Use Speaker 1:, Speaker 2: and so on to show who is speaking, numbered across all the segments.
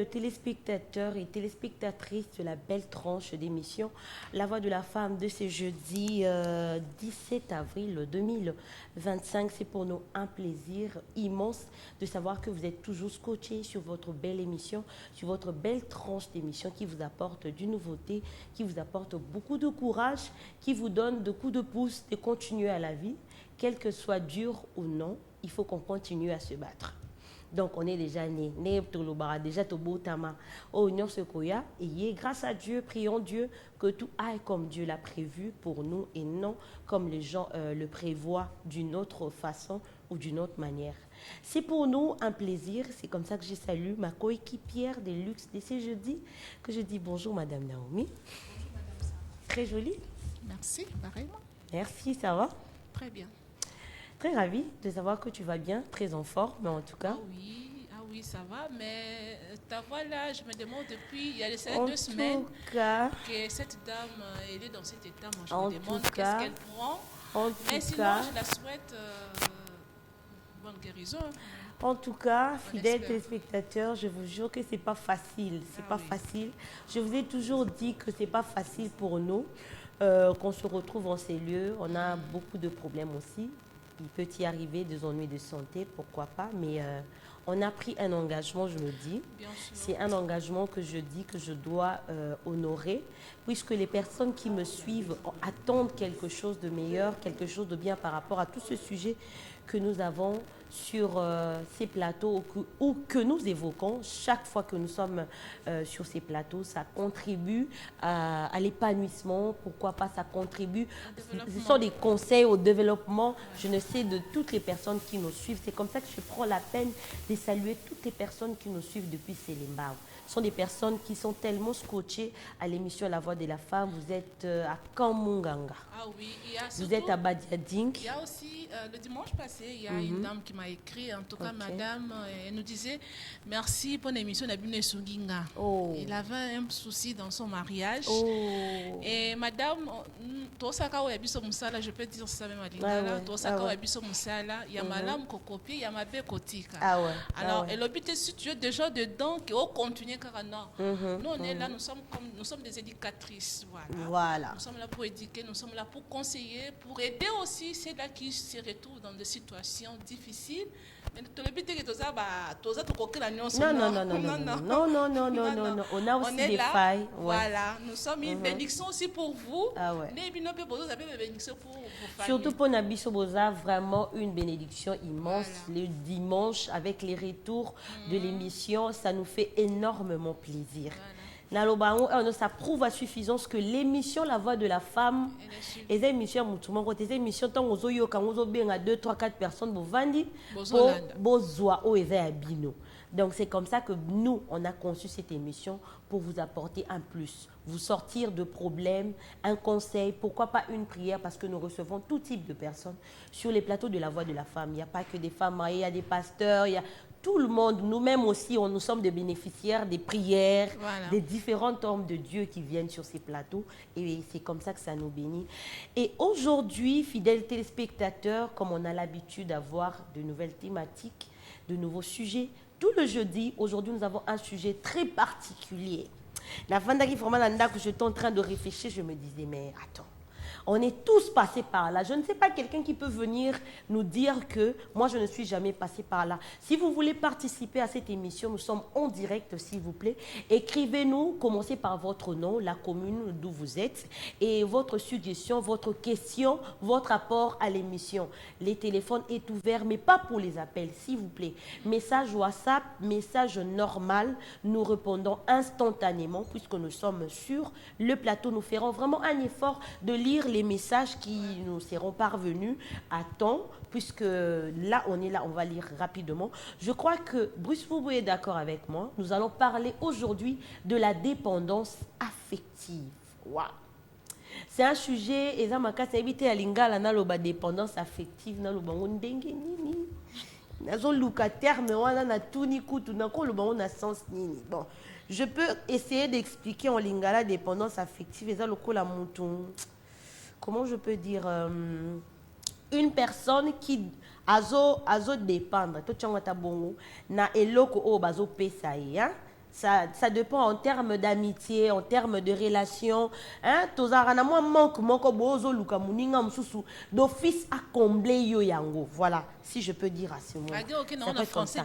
Speaker 1: téléspectateurs et téléspectatrices de la belle tranche d'émission La Voix de la Femme de ce jeudi 17 avril 2025. C'est pour nous un plaisir immense de savoir que vous êtes toujours scotchés sur votre belle émission, sur votre belle tranche d'émission qui vous apporte du nouveauté, qui vous apporte beaucoup de courage, qui vous donne de coups de pouce de continuer à la vie, quel que soit dur ou non, il faut qu'on continue à se battre. Donc, on est déjà né, déjà Tobotama, au Union Sequoia, et grâce à Dieu, prions Dieu que tout aille comme Dieu l'a prévu pour nous et non comme les gens le prévoient d'une autre façon ou d'une autre manière. C'est pour nous un plaisir, c'est comme ça que je salue ma coéquipière des luxe de ce jeudi, que je dis bonjour Madame Naomi.
Speaker 2: Bonjour Madame Sarah.
Speaker 1: Très jolie.
Speaker 2: Merci, pareillement.
Speaker 1: Merci, ça va?
Speaker 2: Très bien.
Speaker 1: Très ravie de savoir que tu vas bien, très en forme en tout cas.
Speaker 2: Ah oui, ça va, mais ta voix là, je me demande depuis il y a 2 semaines que cette dame, elle est dans cet état. Moi, je me demande qu'est-ce qu'elle prend. Mais sinon, je la souhaite bonne guérison.
Speaker 1: En tout cas, fidèles téléspectateurs, je vous jure que c'est pas facile. C'est pas facile. Je vous ai toujours dit que c'est pas facile pour nous qu'on se retrouve en ces lieux. On a beaucoup de problèmes aussi. Il peut y arriver des ennuis de santé, pourquoi pas, mais on a pris un engagement, je me dis. C'est un engagement que je dis que je dois honorer, puisque les personnes qui me suivent attendent quelque chose de meilleur, quelque chose de bien par rapport à tout ce sujet que nous avons sur ces plateaux ou que nous évoquons chaque fois que nous sommes sur ces plateaux. Ça contribue à l'épanouissement, pourquoi pas, ça contribue, ce sont des conseils au développement, je ne sais, de toutes les personnes qui nous suivent. C'est comme ça que je prends la peine de saluer toutes les personnes qui nous suivent depuis Célimbao. Ce sont des personnes qui sont tellement scotchées à l'émission La Voix de la Femme. Vous êtes à Kamunganga.
Speaker 2: Ah oui, il y a surtout,
Speaker 1: vous êtes à Badiadink.
Speaker 2: Il y a aussi, le dimanche passé, il y a une dame qui m'a écrit. En tout cas, madame, elle nous disait merci pour l'émission Nabine Suginga. Il avait un souci dans son mariage. Et madame, je peux dire ça même à Lingala, il y a madame Kokopi, il y a ma Kotika. Alors, elle habite si tu es déjà dedans, qui va continuer car non. Nous, on est là, nous sommes des éducatrices. Voilà. Nous sommes là pour éduquer, nous sommes là pour conseiller, pour aider aussi ceux-là qui se retrouvent dans des situations difficiles.
Speaker 1: Non. On a aussi des failles.
Speaker 2: Voilà, nous sommes une bénédiction aussi pour vous.
Speaker 1: Surtout pour Nabiso Boza, vraiment une bénédiction immense. Le dimanche, avec les retours de l'émission, ça nous fait énormément plaisir. Ça prouve à suffisance que l'émission La Voix de la Femme est une émission tant aux oyo quand aux bien 2, 3, 4 personnes pour vendre donc c'est comme ça que nous on a conçu cette émission pour vous apporter un plus, vous sortir de problèmes, un conseil, pourquoi pas une prière, parce que nous recevons tout type de personnes sur les plateaux de La Voix de la Femme. Il n'y a pas que des femmes mariées, il y a des pasteurs, il y a tout le monde, nous-mêmes aussi, nous sommes des bénéficiaires des prières, des différents hommes de Dieu qui viennent sur ces plateaux. Et c'est comme ça que ça nous bénit. Et aujourd'hui, fidèles téléspectateurs, comme on a l'habitude d'avoir de nouvelles thématiques, de nouveaux sujets, tout le jeudi, aujourd'hui, nous avons un sujet très particulier. La fin d'année, que j'étais en train de réfléchir, je me disais, mais attends. On est tous passés par là. Je ne sais pas quelqu'un qui peut venir nous dire que moi, je ne suis jamais passé par là. Si vous voulez participer à cette émission, nous sommes en direct, s'il vous plaît. Écrivez-nous, commencez par votre nom, la commune d'où vous êtes, et votre suggestion, votre question, votre apport à l'émission. Les téléphones sont ouverts, mais pas pour les appels, s'il vous plaît. Message WhatsApp, message normal, nous répondons instantanément, puisque nous sommes sur le plateau. Nous ferons vraiment un effort de lire les messages qui nous seront parvenus à temps, puisque là, on va lire rapidement. Je crois que Bruce Foubou est d'accord avec moi. Nous allons parler aujourd'hui de la dépendance affective. Wow. C'est un sujet, et ça m'a cassé éviter à l'ingala na loba dépendance affective na loba ndenge nini. Nazo locataire mais on a tout ni kutu na ko loba on a sens nini. Bon, je peux essayer d'expliquer en lingala dépendance affective et ça le la mouton. Comment je peux dire, une personne qui azo dépendre, tout le monde na eloko o bazo pesa ya, Ça dépend en termes d'amitié, en termes de relations. Hein? Moi, manque d'office à combler yo yango. Voilà, si je peux dire à ce moment. Ça peut être comme ça.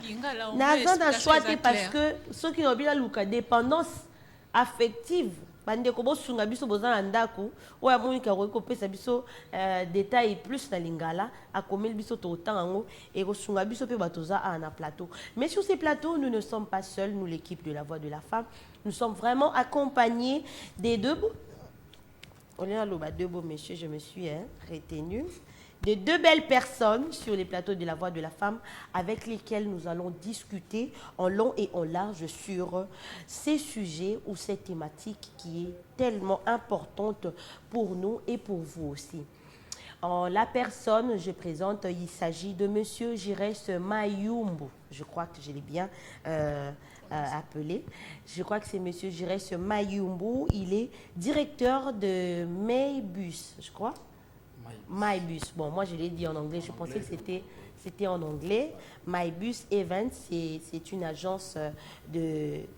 Speaker 1: N'a choix parce que ceux qui ont bien la dépendance affective. Bande ko bosunga biso bozana ndako oya monika ko kopesa biso détail plus na lingala akomeli biso to tango et ko sunga biso pe batoza na plateau. Mais sur ces plateaux, nous ne sommes pas seuls, nous l'équipe de la Voix de la Femme, nous sommes vraiment accompagnés des deux beaux messieurs, je me suis retenue, de deux belles personnes sur les plateaux de la Voix de la Femme avec lesquelles nous allons discuter en long et en large sur ces sujets ou cette thématique qui est tellement importante pour nous et pour vous aussi. La personne, je présente, il s'agit de Monsieur Giresse Mayumbu. Je crois que je l'ai bien appelé. Je crois que c'est Monsieur Giresse Mayumbu. Il est directeur de Maybus, je crois. Maybus. Bon, moi je l'ai dit en anglais. Je pensais que c'était en anglais. Maybus Events, c'est une agence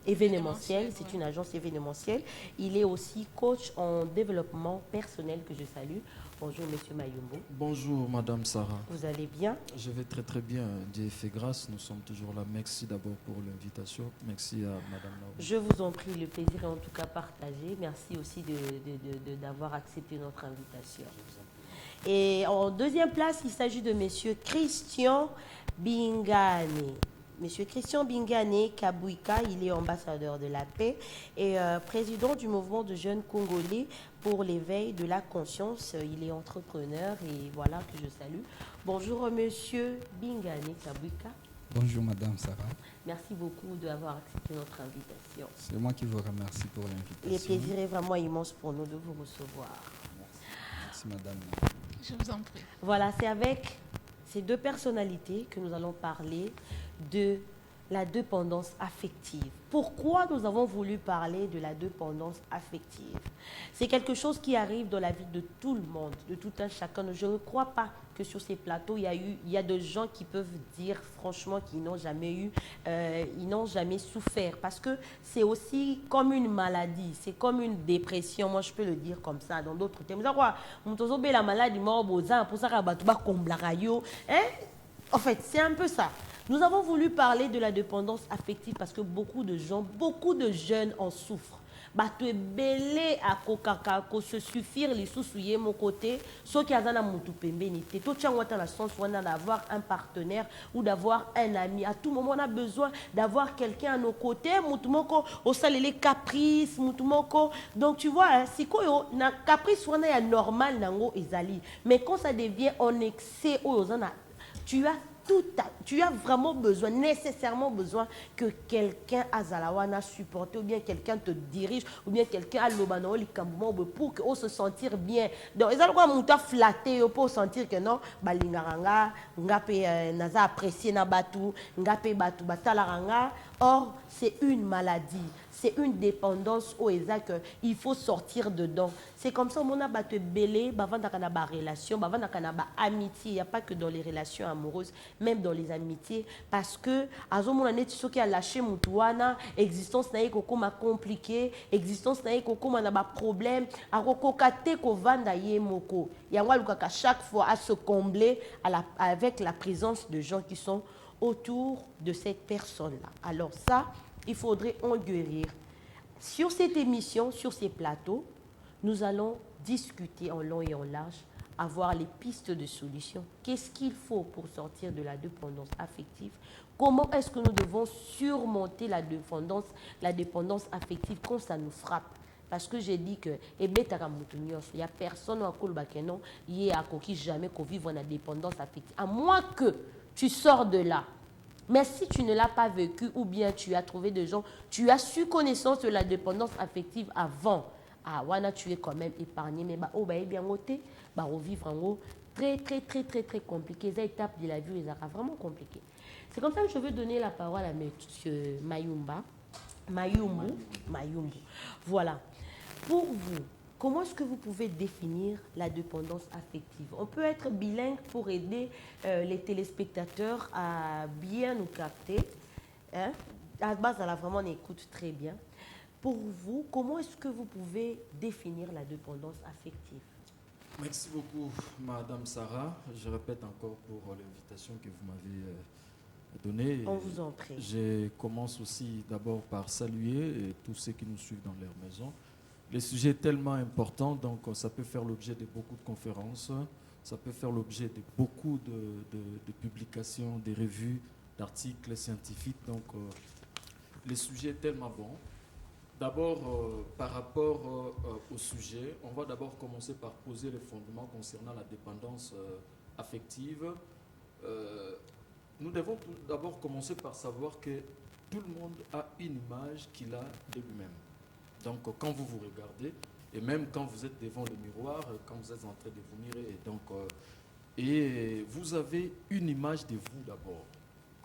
Speaker 1: événementielle. C'est une agence événementielle. Il est aussi coach en développement personnel que je salue. Bonjour, Monsieur Mayumbu.
Speaker 3: Bonjour, Madame Sarah.
Speaker 1: Vous allez bien?
Speaker 3: Je vais très très bien. Dieu fait grâce. Nous sommes toujours là. Merci d'abord pour l'invitation. Merci à Madame Naomi.
Speaker 1: Je vous en prie, le plaisir est en tout cas partagé. Merci aussi d'avoir accepté notre invitation. Et en deuxième place, il s'agit de Monsieur Christian Bingane. Monsieur Christian Bingane Kabouika, il est ambassadeur de la paix et président du mouvement de jeunes congolais pour l'éveil de la conscience. Il est entrepreneur et voilà que je salue. Bonjour Monsieur Bingane Kabouika.
Speaker 4: Bonjour Madame Sarah.
Speaker 1: Merci beaucoup d'avoir accepté notre invitation.
Speaker 4: C'est moi qui vous remercie pour l'invitation.
Speaker 1: Le plaisir est vraiment immense pour nous de vous recevoir.
Speaker 4: Merci Madame.
Speaker 2: Je vous en prie.
Speaker 1: Voilà, c'est avec ces deux personnalités que nous allons parler de la dépendance affective. Pourquoi nous avons voulu parler de la dépendance affective? C'est quelque chose qui arrive dans la vie de tout le monde, de tout un chacun. Je ne crois pas que sur ces plateaux, il y a des gens qui peuvent dire franchement qu'ils n'ont jamais eu, ils n'ont jamais souffert. Parce que c'est aussi comme une maladie, c'est comme une dépression. Moi, je peux le dire comme ça dans d'autres termes. La maladie, en fait, c'est un peu ça. Nous avons voulu parler de la dépendance affective parce que beaucoup de gens, beaucoup de jeunes en souffrent. Bato belé à kokaka ko se suffire les sous-souillés mon côté, ceux qui ont mutu pembeni. Tout tient la chance d'avoir un partenaire ou d'avoir un ami. À tout moment, on a besoin d'avoir quelqu'un à nos côtés. Mutumoko au salé les caprices, mutumoko. Donc tu vois, si quoi na caprice on est normal nango ezali. Mais quand ça devient en excès, tu as vraiment besoin, nécessairement besoin que quelqu'un à Zalawana supporte, ou bien quelqu'un te dirige, ou bien quelqu'un à l'Obano, pour que se sentir bien. Donc, ils ont flatté pour sentir que non, balingaranga, ngape naza apprécié na batu, ngape batu batalaranga. Or, c'est une maladie. C'est une dépendance au Isaac. Il faut sortir dedans. C'est comme ça qu'on a battu belé, bavant dans relation, bavant dans amitié. Il n'y a pas que dans les relations amoureuses, même dans les amitiés. Parce que, à ce moment-là, ce qui a lâché Moutouana, existence n'a pas comme compliqué, existence n'a pas comme un problème. À kokate ko vanda yemoko. Il y a chaque fois à se combler avec la présence de gens qui sont autour de cette personne-là. Alors ça, il faudrait en guérir. Sur cette émission, sur ces plateaux, nous allons discuter en long et en large, avoir les pistes de solutions. Qu'est-ce qu'il faut pour sortir de la dépendance affective? Comment est-ce que nous devons surmonter la dépendance affective quand ça nous frappe? Parce que j'ai dit que il n'y a personne qui a jamais vivre la dépendance affective. À moins que tu sors de là. Mais si tu ne l'as pas vécu ou bien tu as trouvé des gens, tu as su connaissance de la dépendance affective avant. Ah, wana tu es quand même épargné. Mais bien vivre en haut, très compliqué. Ces étapes de la vie, c'est vraiment compliqué. C'est comme ça que je veux donner la parole à M. Mayumbu. Voilà. Pour vous, comment est-ce que vous pouvez définir la dépendance affective? On peut être bilingue pour aider les téléspectateurs à bien nous capter. Hein? Bazala vraiment on écoute très bien. Pour vous, comment est-ce que vous pouvez définir la dépendance affective?
Speaker 3: Merci beaucoup, Madame Sarah. Je répète encore pour l'invitation que vous m'avez donnée.
Speaker 1: On vous en prie.
Speaker 3: Je commence aussi d'abord par saluer tous ceux qui nous suivent dans leur maison. Le sujet est tellement important, donc ça peut faire l'objet de beaucoup de conférences, ça peut faire l'objet de beaucoup de publications, de revues, d'articles scientifiques. Donc le sujet est tellement bon. D'abord, par rapport au sujet, on va d'abord commencer par poser les fondements concernant la dépendance affective. Nous devons d'abord commencer par savoir que tout le monde a une image qu'il a de lui-même. Donc, quand vous vous regardez, et même quand vous êtes devant le miroir, quand vous êtes en train de vous mirer, et vous avez une image de vous d'abord.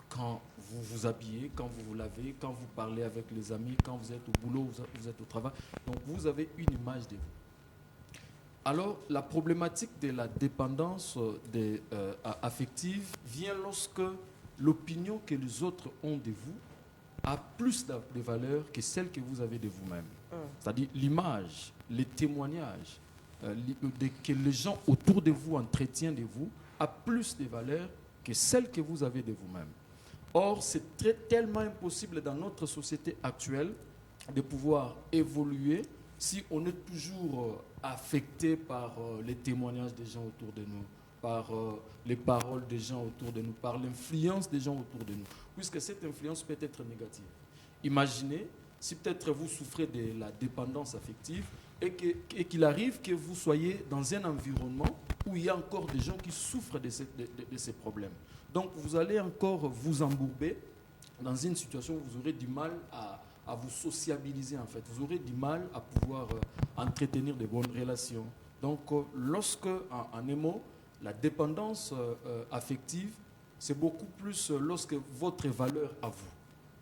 Speaker 3: Quand vous vous habillez, quand vous vous lavez, quand vous parlez avec les amis, quand vous êtes au boulot, vous êtes au travail. Donc, vous avez une image de vous. Alors, la problématique de la dépendance affective vient lorsque l'opinion que les autres ont de vous a plus de valeur que celle que vous avez de vous-même. C'est-à-dire l'image, les témoignages que les gens autour de vous entretiennent de vous a plus de valeur que celle que vous avez de vous-même. Or, c'est tellement impossible dans notre société actuelle de pouvoir évoluer si on est toujours affecté par les témoignages des gens autour de nous, par les paroles des gens autour de nous, par l'influence des gens autour de nous, puisque cette influence peut être négative. Imaginez si peut-être vous souffrez de la dépendance affective et qu'il arrive que vous soyez dans un environnement où il y a encore des gens qui souffrent de ces problèmes. Donc vous allez encore vous embourber dans une situation où vous aurez du mal à vous sociabiliser en fait. Vous aurez du mal à pouvoir entretenir de bonnes relations. Donc lorsque, en un mot, la dépendance affective, c'est beaucoup plus lorsque votre valeur à vous,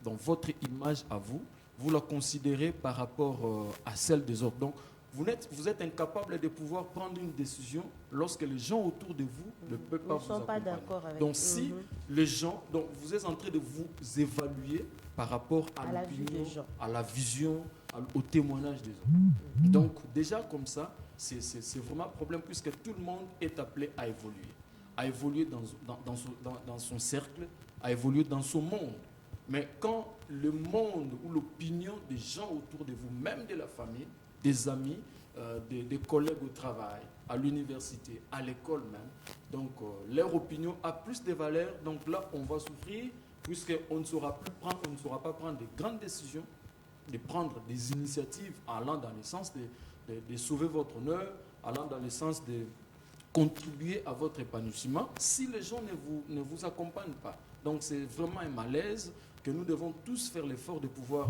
Speaker 3: donc votre image à vous, vous la considérez par rapport à celle des autres. Donc, vous êtes incapable de pouvoir prendre une décision lorsque les gens autour de vous ne peuvent pas vous accompagner.
Speaker 1: Pas d'accord avec
Speaker 3: donc, si les gens, donc vous êtes en train de vous évaluer par rapport à l'opinion, à la vision, au témoignage des autres. Donc, déjà comme ça, c'est vraiment un problème puisque tout le monde est appelé à évoluer dans son cercle, à évoluer dans son monde. Mais quand le monde ou l'opinion des gens autour de vous, même de la famille, des amis, des collègues au travail, à l'université, à l'école même, donc leur opinion a plus de valeur, donc là on va souffrir puisqu'on ne saura pas prendre de grandes décisions, de prendre des initiatives allant dans le sens de sauver votre honneur, allant dans le sens de contribuer à votre épanouissement si les gens ne vous accompagnent pas. Donc c'est vraiment un malaise que nous devons tous faire l'effort de pouvoir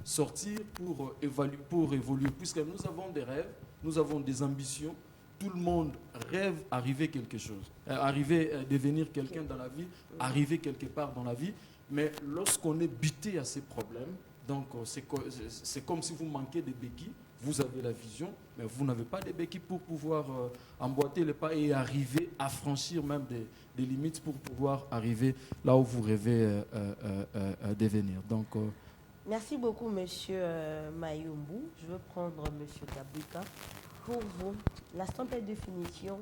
Speaker 3: sortir pour évoluer, puisque nous avons des rêves, nous avons des ambitions. Tout le monde rêve d'arriver quelque chose, arriver à devenir quelqu'un dans la vie, arriver quelque part dans la vie. Mais lorsqu'on est buté à ces problèmes, donc c'est comme si vous manquez de béquilles. Vous avez la vision, mais vous n'avez pas de béquilles pour pouvoir emboîter les pas et arriver à franchir même des limites pour pouvoir arriver là où vous rêvez devenir. Donc,
Speaker 1: merci beaucoup, Monsieur Mayumbu. Je veux prendre Monsieur Kabuka. Pour vous, la simple définition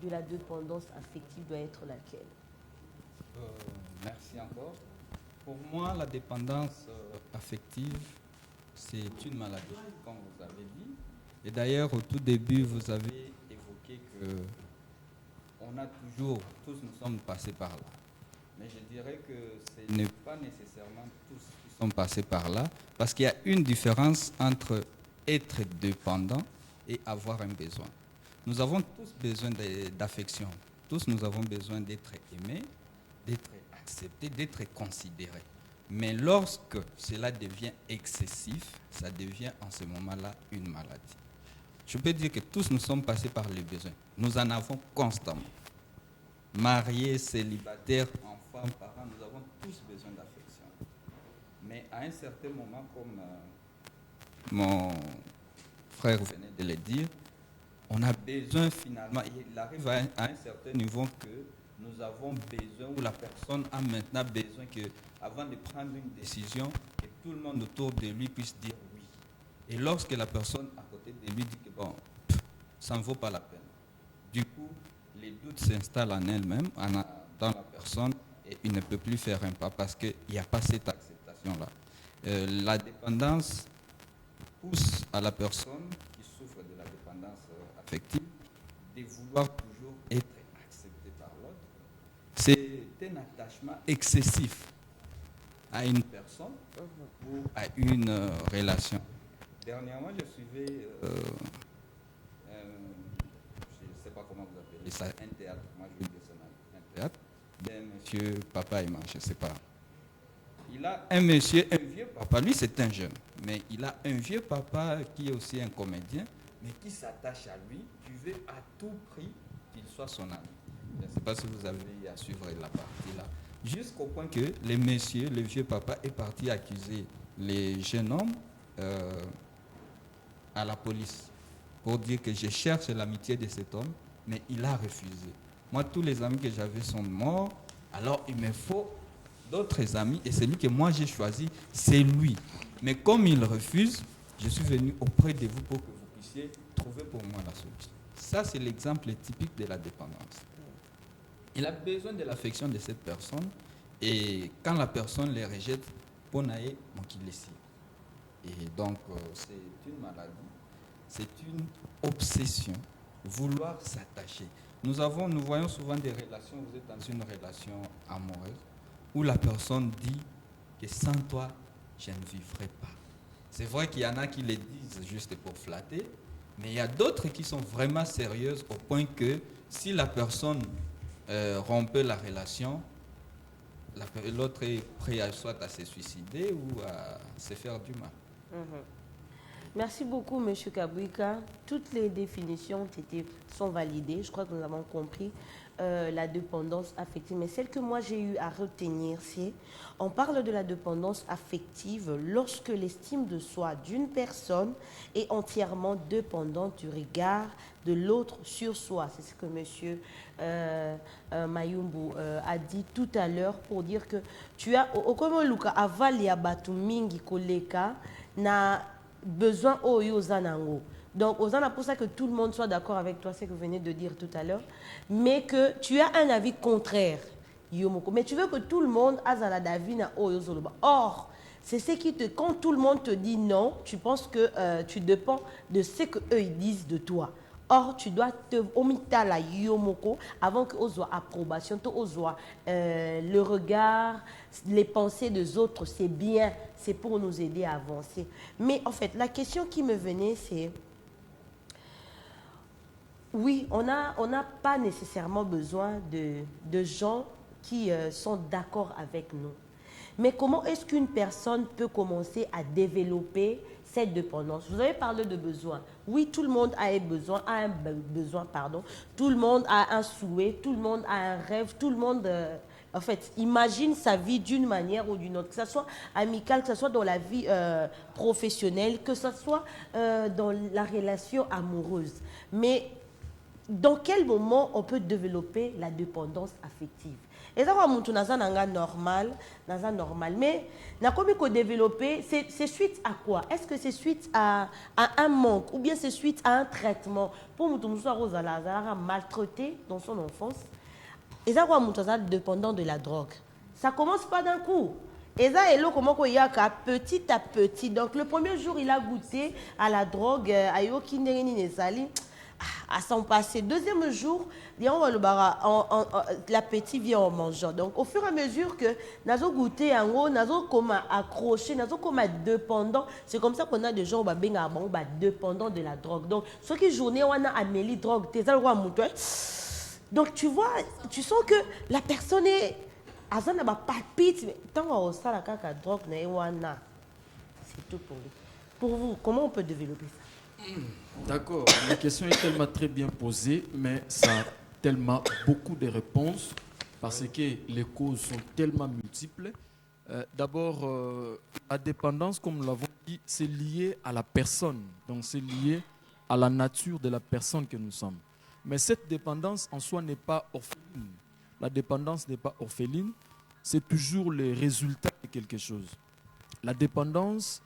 Speaker 1: de la dépendance affective doit être laquelle?
Speaker 4: Merci encore. Pour moi, la dépendance affective, c'est une maladie, comme vous avez dit. Et d'ailleurs, au tout début, vous avez évoqué que tous nous sommes passés par là. Mais je dirais que ce n'est pas nécessairement tous qui sont passés par là, parce qu'il y a une différence entre être dépendant et avoir un besoin. Nous avons tous besoin d'affection. Tous nous avons besoin d'être aimés, d'être acceptés, d'être considérés. Mais lorsque cela devient excessif, ça devient en ce moment-là une maladie. Je peux dire que tous nous sommes passés par les besoins. Nous en avons constamment. Mariés, célibataires, enfants, parents, nous avons tous besoin d'affection. Mais à un certain moment, comme mon frère venait de le dire, on a besoin finalement, il arrive à un certain niveau que nous avons besoin, ou la personne a maintenant besoin que, avant de prendre une décision, que tout le monde autour de lui puisse dire oui. Et lorsque la personne à côté de lui dit que bon, ça ne vaut pas la peine, du coup, les doutes s'installent en elle-même, dans la personne, et il ne peut plus faire un pas parce qu'il n'y a pas cette acceptation-là. La dépendance pousse à la personne qui souffre de la dépendance affective de vouloir toujours être acceptée par l'autre. C'est un attachement excessif à une personne ou à une relation. Dernièrement, je suivais, je ne sais pas comment vous appelez ça, un théâtre. Moi, je vais dire ça, un théâtre d'un monsieur Papa Emma, je ne sais pas. Il a un monsieur, un vieux papa, lui c'est un jeune, mais il a un vieux papa qui est aussi un comédien, mais qui s'attache à lui, qui veut à tout prix qu'il soit son ami. Je ne sais pas si vous avez à suivre la partie là. Jusqu'au point que le monsieur, le vieux papa, est parti accuser les jeunes hommes à la police pour dire que je cherche l'amitié de cet homme, mais il a refusé. Moi, tous les amis que j'avais sont morts, alors il me faut d'autres amis, et celui que moi j'ai choisi, c'est lui. Mais comme il refuse, je suis venu auprès de vous pour que vous puissiez trouver pour moi la solution. Ça, c'est l'exemple typique de la dépendance. Il a besoin de l'affection de cette personne, et quand la personne les rejette, ponaye, donc il les signe. Et donc, c'est une maladie, c'est une obsession, vouloir s'attacher. Nous voyons souvent des relations, vous êtes dans une relation amoureuse, où la personne dit que sans toi, je ne vivrai pas. C'est vrai qu'il y en a qui le disent juste pour flatter, mais il y a d'autres qui sont vraiment sérieuses au point que si la personne rompait la relation, l'autre est prêt soit à se suicider ou à se faire du mal.
Speaker 1: Merci beaucoup, M. Kabouika. Toutes les définitions sont validées. Je crois que nous avons compris la dépendance affective. Mais celle que moi j'ai eu à retenir, c'est on parle de la dépendance affective lorsque l'estime de soi d'une personne est entièrement dépendante du regard de l'autre sur soi. C'est ce que M. Mayumbu a dit tout à l'heure pour dire que tu as, Okomoluka avali abatu mingi koleka na besoin oyo zanango. Donc, Ozana, pour ça que tout le monde soit d'accord avec toi, c'est ce que vous venez de dire tout à l'heure, mais que tu as un avis contraire, Yomoko. Mais tu veux que tout le monde a la davina oyo zoloba. Or, c'est ce qui te, quand tout le monde te dit non, tu penses que tu dépends de ce qu'eux ils disent de toi. Or, tu dois te omita la yomoko avant que soit approbation, soit le regard, les pensées des autres, c'est bien, c'est pour nous aider à avancer. Mais en fait, la question qui me venait, c'est oui, on n'a pas nécessairement besoin de gens qui sont d'accord avec nous. Mais comment est-ce qu'une personne peut commencer à développer cette dépendance? Vous avez parlé de besoin. Oui, tout le monde a un besoin, Tout le monde a un souhait, tout le monde a un rêve, tout le monde, en fait, imagine sa vie d'une manière ou d'une autre, que ce soit amicale, que ce soit dans la vie professionnelle, que ce soit dans la relation amoureuse. Mais dans quel moment on peut développer la dépendance affective? Et ça, normal, mais développer, c'est suite à quoi? Est-ce que c'est suite à un manque ou bien c'est suite à un traitement? Pour nous, maltraité dans son enfance, et ça, dépendant de la drogue. Ça commence pas d'un coup. Et ça, petit à petit. Donc, le premier jour, il a goûté à la drogue, à son passé. Deuxième jour, l'appétit vient en mangeant. Donc, au fur et à mesure que nous goûté en haut, nous comme accroché, nous comme dépendant. C'est comme ça qu'on a des gens dépendants de la drogue. Donc, ce qui journée on a amélioré drogue, donc tu vois, tu sens que la personne est palpite. Tant qu'on a la drogue, c'est tout pour lui. Pour vous, comment on peut développer ça?
Speaker 3: D'accord, la question est tellement très bien posée, mais ça a tellement beaucoup de réponses parce que les causes sont tellement multiples. D'abord, la dépendance, comme nous l'avons dit, c'est lié à la personne, donc c'est lié à la nature de la personne que nous sommes. Mais cette dépendance en soi n'est pas orpheline. la dépendance n'est pas orpheline, c'est toujours le résultat de quelque chose. La dépendance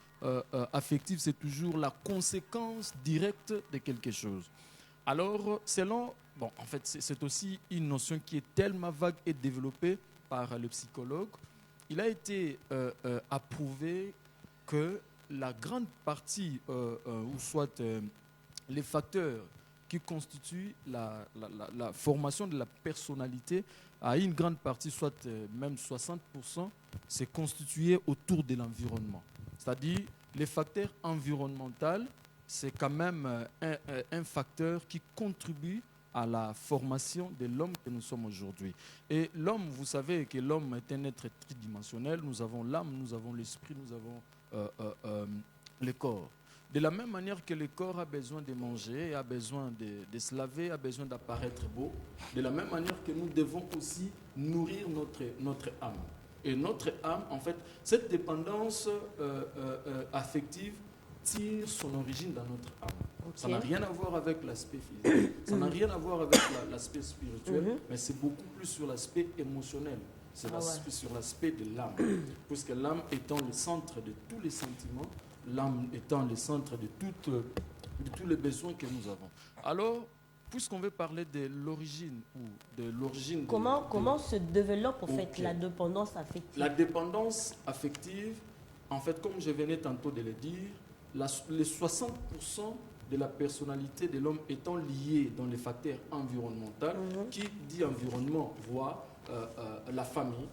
Speaker 3: affective, c'est toujours la conséquence directe de quelque chose. Alors, en fait, c'est aussi une notion qui est tellement vague et développée par le psychologue. Il a été approuvé que la grande partie, ou soit les facteurs qui constituent la formation de la personnalité, à une grande partie, soit même 60%, c'est constitué autour de l'environnement. C'est-à-dire, les facteurs environnementaux, c'est quand même un facteur qui contribue à la formation de l'homme que nous sommes aujourd'hui. Et l'homme, vous savez que l'homme est un être tridimensionnel. Nous avons l'âme, nous avons l'esprit, nous avons le corps. De la même manière que le corps a besoin de manger, a besoin de se laver, a besoin d'apparaître beau, de la même manière que nous devons aussi nourrir notre âme. Et notre âme, en fait, cette dépendance affective tire son origine dans notre âme. Okay. Ça n'a rien à voir avec l'aspect physique, ça n'a rien à voir avec l'aspect spirituel, mais c'est beaucoup plus sur l'aspect émotionnel. C'est sur l'aspect de l'âme. Puisque l'âme étant le centre de tous les sentiments, l'âme étant le centre de tous les besoins que nous avons. Alors, puisqu'on veut parler de l'origine
Speaker 1: Comment se développe en fait la dépendance affective?
Speaker 3: La dépendance affective, en fait, comme je venais tantôt de le dire, les 60% de la personnalité de l'homme étant liés dans les facteurs environnementaux, qui dit environnement voit la famille,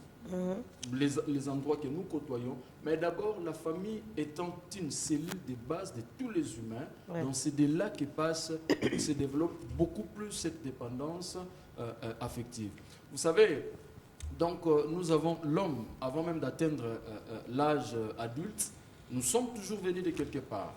Speaker 3: les endroits que nous côtoyons, mais d'abord la famille étant une cellule de base de tous les humains, donc c'est de là que se développe beaucoup plus cette dépendance affective. Vous savez, donc nous avons l'homme, avant même d'atteindre l'âge adulte, nous sommes toujours venus de quelque part.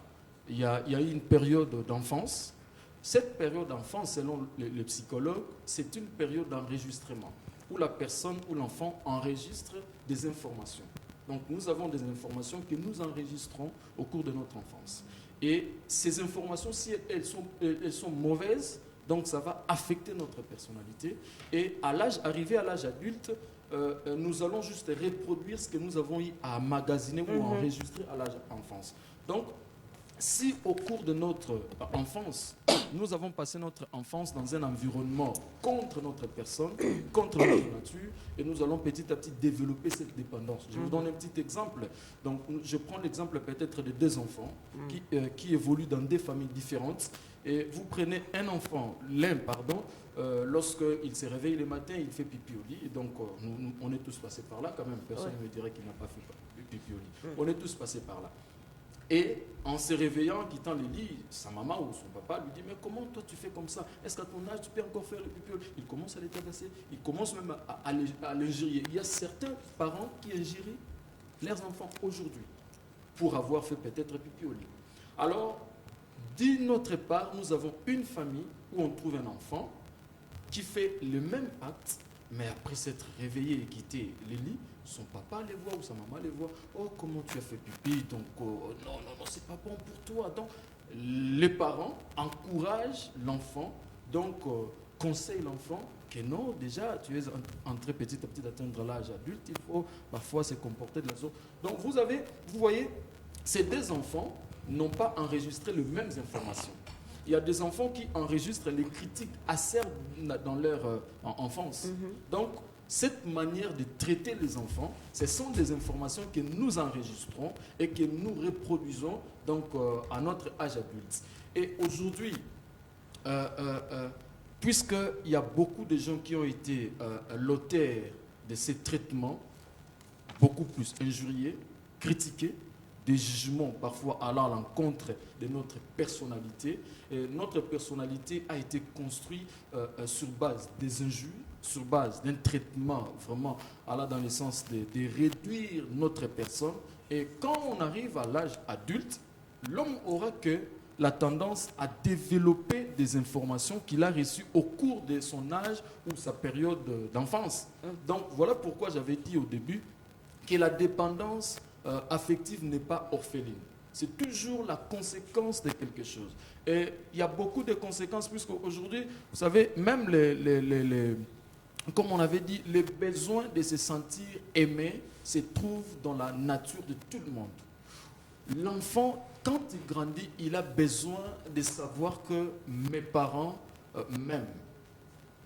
Speaker 3: Il y a eu une période d'enfance. Cette période d'enfance, selon le psychologue, c'est une période d'enregistrement, où la personne ou l'enfant enregistre des informations. Donc nous avons des informations que nous enregistrons au cours de notre enfance. Et ces informations, si elles sont mauvaises, donc ça va affecter notre personnalité. Et arrivé à l'âge adulte, nous allons juste reproduire ce que nous avons eu à emmagasiner ou à enregistrer à l'âge d'enfance. Donc, si au cours de notre enfance, nous avons passé notre enfance dans un environnement contre notre personne, contre notre nature, et nous allons petit à petit développer cette dépendance. Je vous donne un petit exemple. Donc, je prends l'exemple peut-être de deux enfants qui évoluent dans des familles différentes. Et vous prenez un enfant, lorsqu'il se réveille le matin, il fait pipi au lit. Et donc, on est tous passés par là quand même. Personne ne me dirait qu'il n'a pas fait pipi au lit. On est tous passés par là. Et en se réveillant, quittant le lit, sa maman ou son papa lui dit « Mais comment toi tu fais comme ça? Est-ce qu'à ton âge tu peux encore faire le pipi au lit ?» Il commence à les tabasser, il commence même à l'injurier. Il y a certains parents qui injurient leurs enfants aujourd'hui pour avoir fait peut-être pipi au lit. Alors, d'une autre part, nous avons une famille où on trouve un enfant qui fait le même acte, mais après s'être réveillé et quitté le lit, son papa les voit ou sa maman les voit. « Oh, comment tu as fait pipi? Donc, non, c'est pas bon pour toi. » Donc, les parents encouragent l'enfant, donc conseillent l'enfant que non, déjà, tu es entré petit à petit d'atteindre l'âge adulte, il faut parfois se comporter de la sorte. Donc, vous voyez, ces deux enfants n'ont pas enregistré les mêmes informations. Il y a des enfants qui enregistrent les critiques acerbes dans leur enfance. Donc, cette manière de traiter les enfants, ce sont des informations que nous enregistrons et que nous reproduisons donc, à notre âge adulte. Et aujourd'hui, puisqu'il y a beaucoup de gens qui ont été l'auteur de ces traitements, beaucoup plus injuriés, critiqués, des jugements parfois allant à l'encontre de notre personnalité. Et notre personnalité a été construite sur base des injures, sur base d'un traitement vraiment allant dans le sens de réduire notre personne. Et quand on arrive à l'âge adulte, l'homme aura que la tendance à développer des informations qu'il a reçues au cours de son âge ou sa période d'enfance. Donc voilà pourquoi j'avais dit au début que la dépendance affective n'est pas orpheline. C'est toujours la conséquence de quelque chose. Et il y a beaucoup de conséquences, puisque aujourd'hui, vous savez, même comme on avait dit, le besoin de se sentir aimé se trouve dans la nature de tout le monde. L'enfant, quand il grandit, il a besoin de savoir que mes parents m'aiment.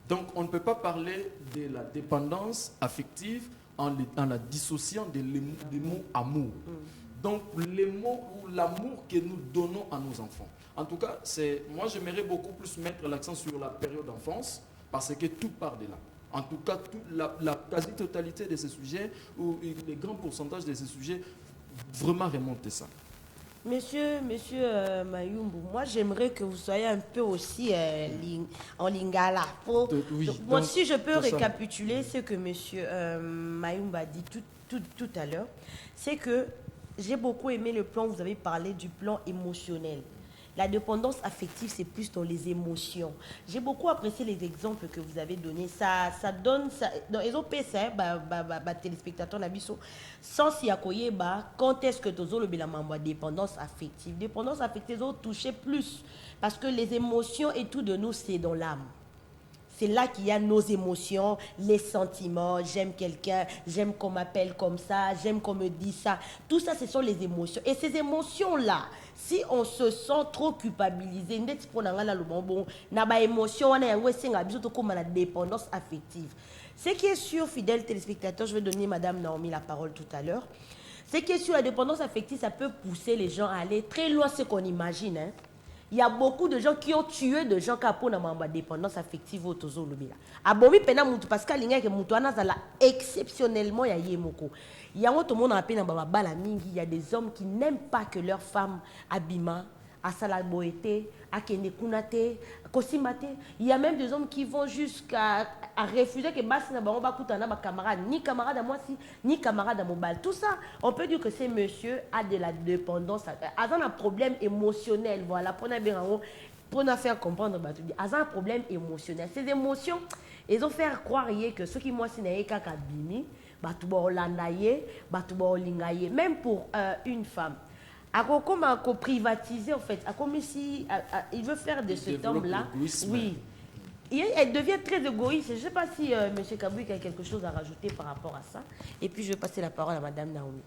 Speaker 3: Donc, on ne peut pas parler de la dépendance affective en la dissociant des mots amour. Donc, les mots ou l'amour que nous donnons à nos enfants. En tout cas, moi, j'aimerais beaucoup plus mettre l'accent sur la période d'enfance parce que tout part de là. En tout cas, la quasi-totalité de ces sujets, ou les grands pourcentages de ces sujets, vraiment remontent ça.
Speaker 1: Monsieur Mayumbu, moi j'aimerais que vous soyez un peu aussi en lingala. Moi, si je peux récapituler ce que monsieur Mayumbu a dit tout à l'heure, c'est que j'ai beaucoup aimé le plan, vous avez parlé du plan émotionnel. La dépendance affective, c'est plus dans les émotions. J'ai beaucoup apprécié les exemples que vous avez donnés. Ça donne... Dans les OPS, téléspectateurs, sans s'y accueillir, quand est-ce que tu as la dépendance affective? Dépendance affective, ils ont touché plus. Parce que les émotions et tout de nous, c'est dans l'âme. C'est là qu'il y a nos émotions, les sentiments. J'aime quelqu'un, j'aime qu'on m'appelle comme ça, j'aime qu'on me dise ça. Tout ça, ce sont les émotions. Et ces émotions-là, si on se sent trop culpabilisé, la dépendance affective. Ce qui est sûr, fidèles téléspectateurs, je vais donner Madame Naomi la parole tout à l'heure. Ce qui est sûr, la dépendance affective, ça peut pousser les gens à aller très loin de ce qu'on imagine. Hein. Il y a beaucoup de gens qui ont tué de gens qui ont une dépendance affective au tozo lobila. Abomi pena mutu parce que linga ke mutu anazala exceptionnellement ya yemoko. Il y a autre monde appelé na baba bala mingi, il y a des hommes qui n'aiment pas que leur femme abima asala boete, akene kunate, kosimate. Il y a même des hommes qui vont jusqu'à refuser que basi na bango bakutana ba camarade, ni camarade à moi si, ni camarade à mobile. Tout ça, on peut dire que ces monsieur a de la dépendance, a un problème émotionnel, voilà, pour nous faire comprendre, a un problème émotionnel. Ces émotions, ils ont fait croire que ceux qui moi si n'a kaka bimi, même pour une femme. Comme privatiser en fait, comme si il veut faire de cet homme-là, oui, elle devient très égoïste. Je ne sais pas si M. Kabouik a quelque chose à rajouter par rapport à ça. Et puis je vais passer la parole à Mme Naomi.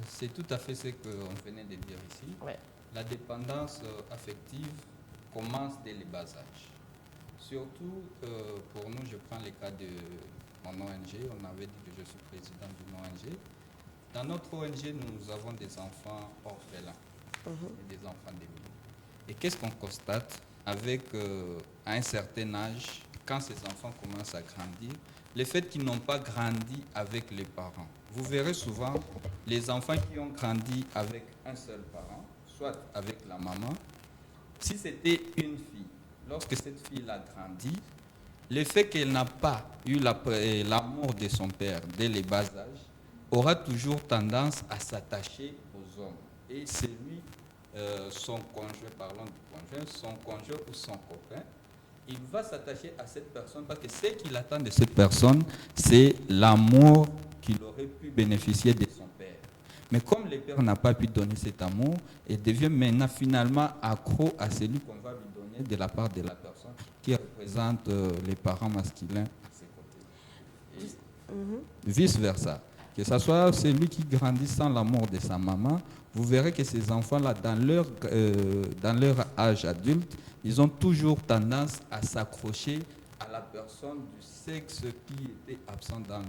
Speaker 4: C'est tout à fait ce qu'on venait de dire ici. Ouais. La dépendance affective commence dès le bas âge. Surtout pour nous, je prends le cas de mon ONG. On avait dit que je suis président d'une ONG. Dans notre ONG, nous avons des enfants orphelins et des enfants démunis. Et qu'est-ce qu'on constate avec, à un certain âge, quand ces enfants commencent à grandir, le fait qu'ils n'ont pas grandi avec les parents. Vous verrez souvent les enfants qui ont grandi avec un seul parent, soit avec la maman. Si c'était une fille, lorsque cette fille a grandi, le fait qu'elle n'a pas eu l'amour de son père dès le bas âge, aura toujours tendance à s'attacher aux hommes. Et c'est lui, son conjoint, parlons du conjoint, son conjoint ou son copain, il va s'attacher à cette personne parce que ce qu'il attend de cette personne, c'est l'amour qu'il aurait pu bénéficier de son père. Mais comme le père n'a pas pu donner cet amour, il devient maintenant finalement accro à celui qu'on va lui donner de la part de la personne qui représente les parents masculins à ses côtés. Vice-versa. Que ce soit celui qui grandit sans l'amour de sa maman, vous verrez que ces enfants-là, dans leur âge adulte, ils ont toujours tendance à s'accrocher à la personne du sexe qui était absent dans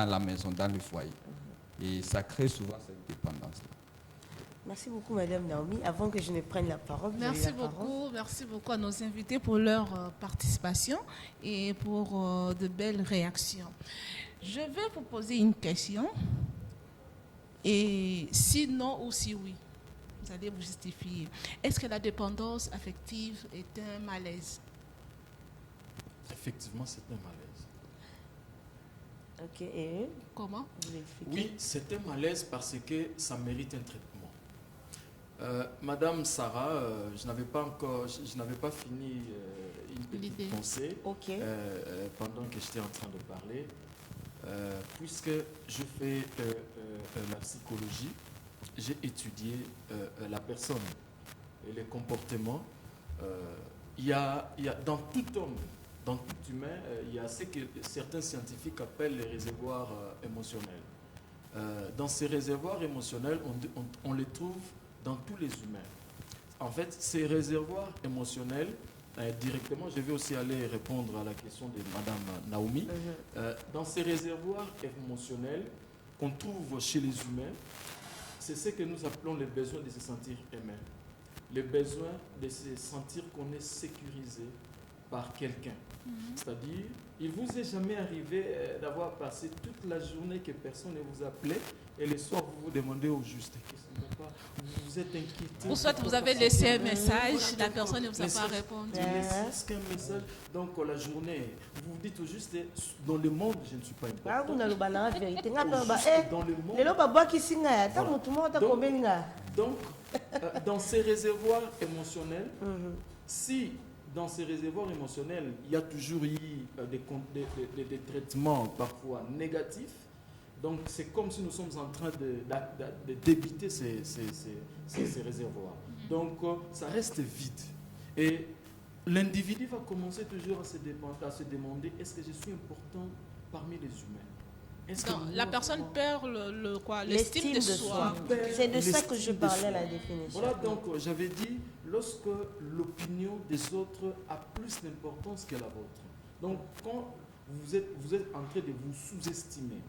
Speaker 4: la maison, dans le foyer. Et ça crée souvent cette dépendance-là.
Speaker 1: Merci beaucoup, Madame Naomi. Avant que je ne prenne la parole,
Speaker 2: merci beaucoup à nos invités pour leur participation et pour de belles réactions. Je vais vous poser une question. Et si non ou si oui, vous allez vous justifier. Est-ce que la dépendance affective est un malaise?
Speaker 3: Effectivement, c'est un malaise.
Speaker 1: Ok, et
Speaker 2: comment vous
Speaker 3: l'expliquez? Oui, c'est un malaise parce que ça mérite un traitement. Madame Sarah, je n'avais pas fini une petite pensée pendant que j'étais en train de parler. Puisque je fais la psychologie, j'ai étudié la personne et les comportements. Il y a dans tout homme, dans tout humain, il y a ce que certains scientifiques appellent les réservoirs émotionnels. Dans ces réservoirs émotionnels, on les trouve dans tous les humains. En fait, ces réservoirs émotionnels, directement, je vais aussi aller répondre à la question de Madame Naomi. Dans ces réservoirs émotionnels qu'on trouve chez les humains, c'est ce que nous appelons les besoins de se sentir aimé. Les besoins de se sentir qu'on est sécurisé par quelqu'un. C'est-à-dire, il vous est jamais arrivé d'avoir passé toute la journée que personne ne vous appelait et le soir vous vous demandez au juste qu'est-ce qui ne va pas, vous êtes inquiété.
Speaker 2: Ou soit vous avez laissé un message, la personne ne vous a pas répondu.
Speaker 3: Est-ce qu'un message, donc la journée, vous vous dites au juste, dans le monde, je ne suis pas important. Dans le monde. Donc, dans ces réservoirs émotionnels, si dans ces réservoirs émotionnels, il y a toujours eu des traitements parfois négatifs. Donc, c'est comme si nous sommes en train de débiter ces réservoirs. Donc, ça reste vide. Et l'individu va commencer toujours à se demander, est-ce que je suis important parmi les humains?
Speaker 2: Non, la personne perd l'estime de soi.
Speaker 1: C'est de ça que je parlais, la définition.
Speaker 3: Voilà, donc j'avais dit, lorsque l'opinion des autres a plus d'importance que la vôtre. Donc, quand vous êtes en train de vous sous-estimer,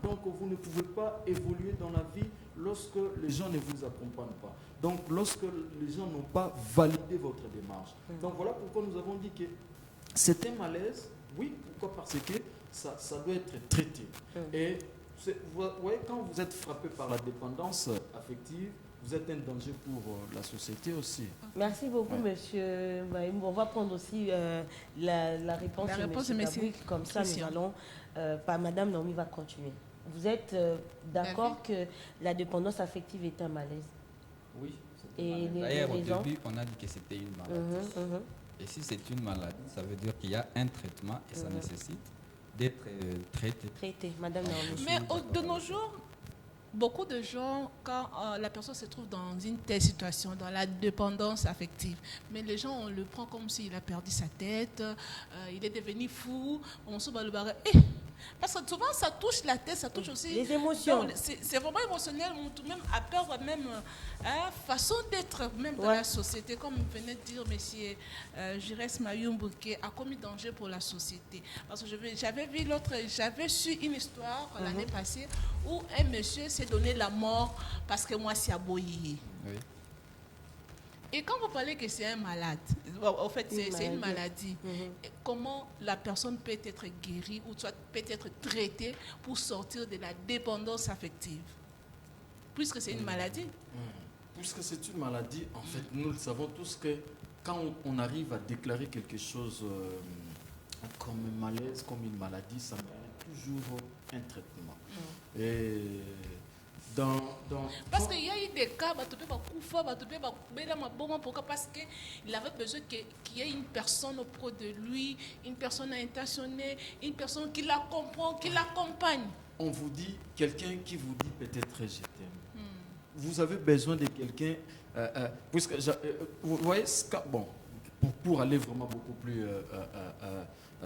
Speaker 3: donc vous ne pouvez pas évoluer dans la vie lorsque les gens ne vous accompagnent pas. Donc, lorsque les gens n'ont pas validé votre démarche. Donc, voilà pourquoi nous avons dit que c'est un malaise. Oui, pourquoi? Parce que ça doit être traité. Et vous voyez, quand vous êtes frappé par la dépendance affective, vous êtes un danger pour la société aussi.
Speaker 1: Merci beaucoup, monsieur. On va prendre aussi la réponse de monsieur Kabouik. Comme ça, nous allons... Madame Naomi va continuer. Vous êtes d'accord que la dépendance affective est un malaise?
Speaker 4: Oui. D'ailleurs, au début, on a dit que c'était une maladie. Et si c'est une maladie, ça veut dire qu'il y a un traitement et ça nécessite d'être traité.
Speaker 1: Madame Naomi.
Speaker 2: Mais de nos jours, beaucoup de gens, quand la personne se trouve dans une telle situation, dans la dépendance affective, mais les gens, on le prend comme s'il a perdu sa tête, il est devenu fou, on se bat le barré. Parce que souvent, ça touche la tête, ça touche aussi...
Speaker 1: les émotions.
Speaker 2: C'est vraiment émotionnel, même à perdre même façon d'être même dans la société. Comme venait de dire monsieur Jires Mayumbu, qui a commis danger pour la société. Parce que j'avais su une histoire l'année passée où un monsieur s'est donné la mort parce que moi, c'est aboyé. Oui. Et quand vous parlez que c'est un malade, en fait, c'est une maladie, comment la personne peut être guérie ou soit peut être traitée pour sortir de la dépendance affective? Puisque c'est une maladie.
Speaker 3: Puisque c'est une maladie, en fait, nous le savons tous que quand on arrive à déclarer quelque chose comme un malaise, comme une maladie, ça mérite toujours un traitement. Et
Speaker 2: parce qu'il y a eu des cas, parce qu'il avait besoin qu'il y ait une personne auprès de lui, une personne intentionnée, une personne qui la comprend, qui l'accompagne.
Speaker 3: On vous dit, quelqu'un qui vous dit peut-être je t'aime. Vous avez besoin de quelqu'un, puisque vous voyez, bon, pour aller vraiment beaucoup plus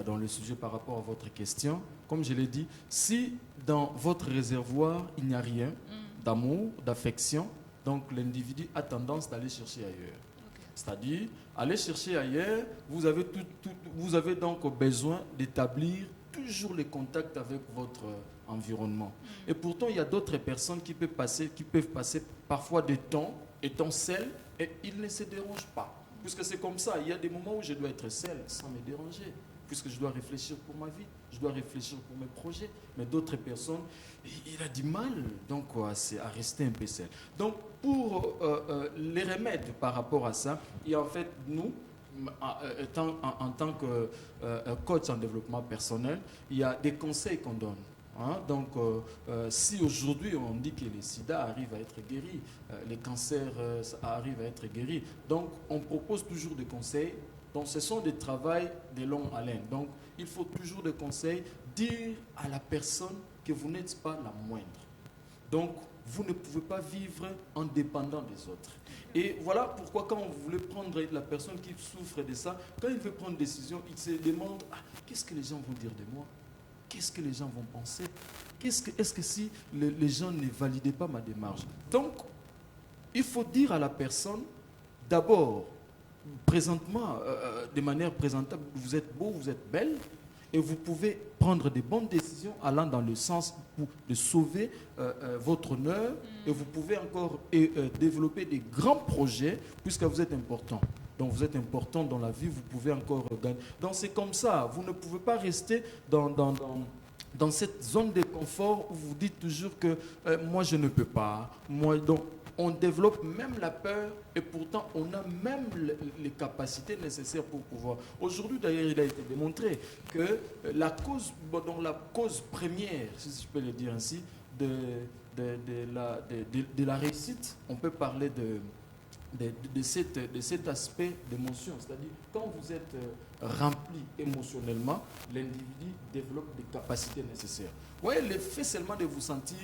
Speaker 3: dans le sujet par rapport à votre question, comme je l'ai dit, si dans votre réservoir il n'y a rien d'amour, d'affection, donc l'individu a tendance d'aller chercher ailleurs. C'est-à-dire, aller chercher ailleurs, vous avez donc besoin d'établir toujours les contacts avec votre environnement. Et pourtant, il y a d'autres personnes qui peuvent passer parfois des temps étant seules et ils ne se dérangent pas. Puisque c'est comme ça, il y a des moments où je dois être seul sans me déranger. Puisque je dois réfléchir pour ma vie, je dois réfléchir pour mes projets. Mais d'autres personnes, il a du mal donc, à rester un peu seul. Donc, pour les remèdes par rapport à ça, il y a en fait, nous, en tant que coach en développement personnel, il y a des conseils qu'on donne. Donc, si aujourd'hui on dit que les sida arrivent à être guéris, les cancers arrivent à être guéris, donc on propose toujours des conseils. Donc, ce sont des travaux de longue haleine. Donc, il faut toujours des conseils, dire à la personne que vous n'êtes pas la moindre. Donc, vous ne pouvez pas vivre en dépendant des autres. Et voilà pourquoi quand vous voulez prendre la personne qui souffre de ça, quand il veut prendre une décision, il se demande qu'est-ce que les gens vont dire de moi? Qu'est-ce que les gens vont penser? Est-ce que si les gens ne validaient pas ma démarche? Donc, il faut dire à la personne, d'abord, présentement, de manière présentable, vous êtes beau, vous êtes belle, et vous pouvez prendre des bonnes décisions allant dans le sens de sauver votre honneur, et vous pouvez encore développer des grands projets puisque vous êtes important. Donc vous êtes important dans la vie, vous pouvez encore gagner. Donc c'est comme ça, vous ne pouvez pas rester dans cette zone de confort où vous dites toujours que moi je ne peux pas. Donc on développe même la peur et pourtant on a même les capacités nécessaires pour pouvoir. Aujourd'hui d'ailleurs il a été démontré que la cause première, si je peux le dire ainsi, de la réussite, on peut parler de cet aspect d'émotion. C'est-à-dire quand vous êtes rempli émotionnellement, l'individu développe des capacités nécessaires. Vous voyez, le fait seulement de vous sentir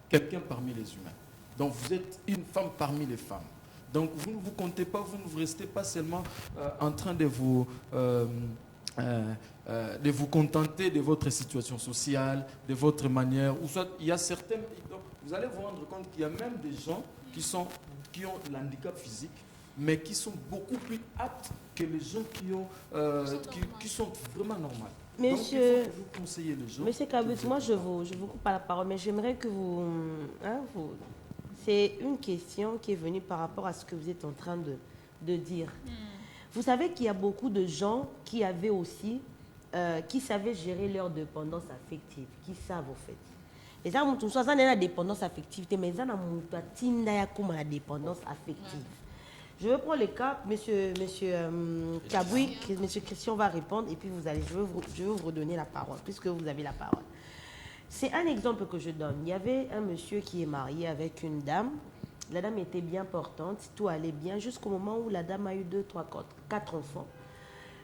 Speaker 3: quelqu'un parmi les humains. Donc vous êtes une femme parmi les femmes. Donc vous ne vous comptez pas, vous ne restez pas seulement en train de vous contenter de votre situation sociale, de votre manière. Ou soit il y a certaines. Donc, vous allez vous rendre compte qu'il y a même des gens qui ont l'handicap physique, mais qui sont beaucoup plus aptes que les gens qui sont vraiment normaux.
Speaker 1: Monsieur,
Speaker 3: donc, il faut vous conseiller les gens.
Speaker 1: Monsieur Kabut, moi je vous coupe pas la parole, mais j'aimerais que vous c'est une question qui est venue par rapport à ce que vous êtes en train de dire. Vous savez qu'il y a beaucoup de gens qui avaient aussi, qui savaient gérer leur dépendance affective, qui savent au fait. Et ça, ça n'a la dépendance affective, mais ça n'a pas la dépendance affective. Je vais prendre le cas, monsieur Kaboui, monsieur Christian va répondre, et puis je vais vous redonner la parole, puisque vous avez la parole. C'est un exemple que je donne. Il y avait un monsieur qui est marié avec une dame. La dame était bien portante, tout allait bien, jusqu'au moment où la dame a eu 2, 3, 4 enfants.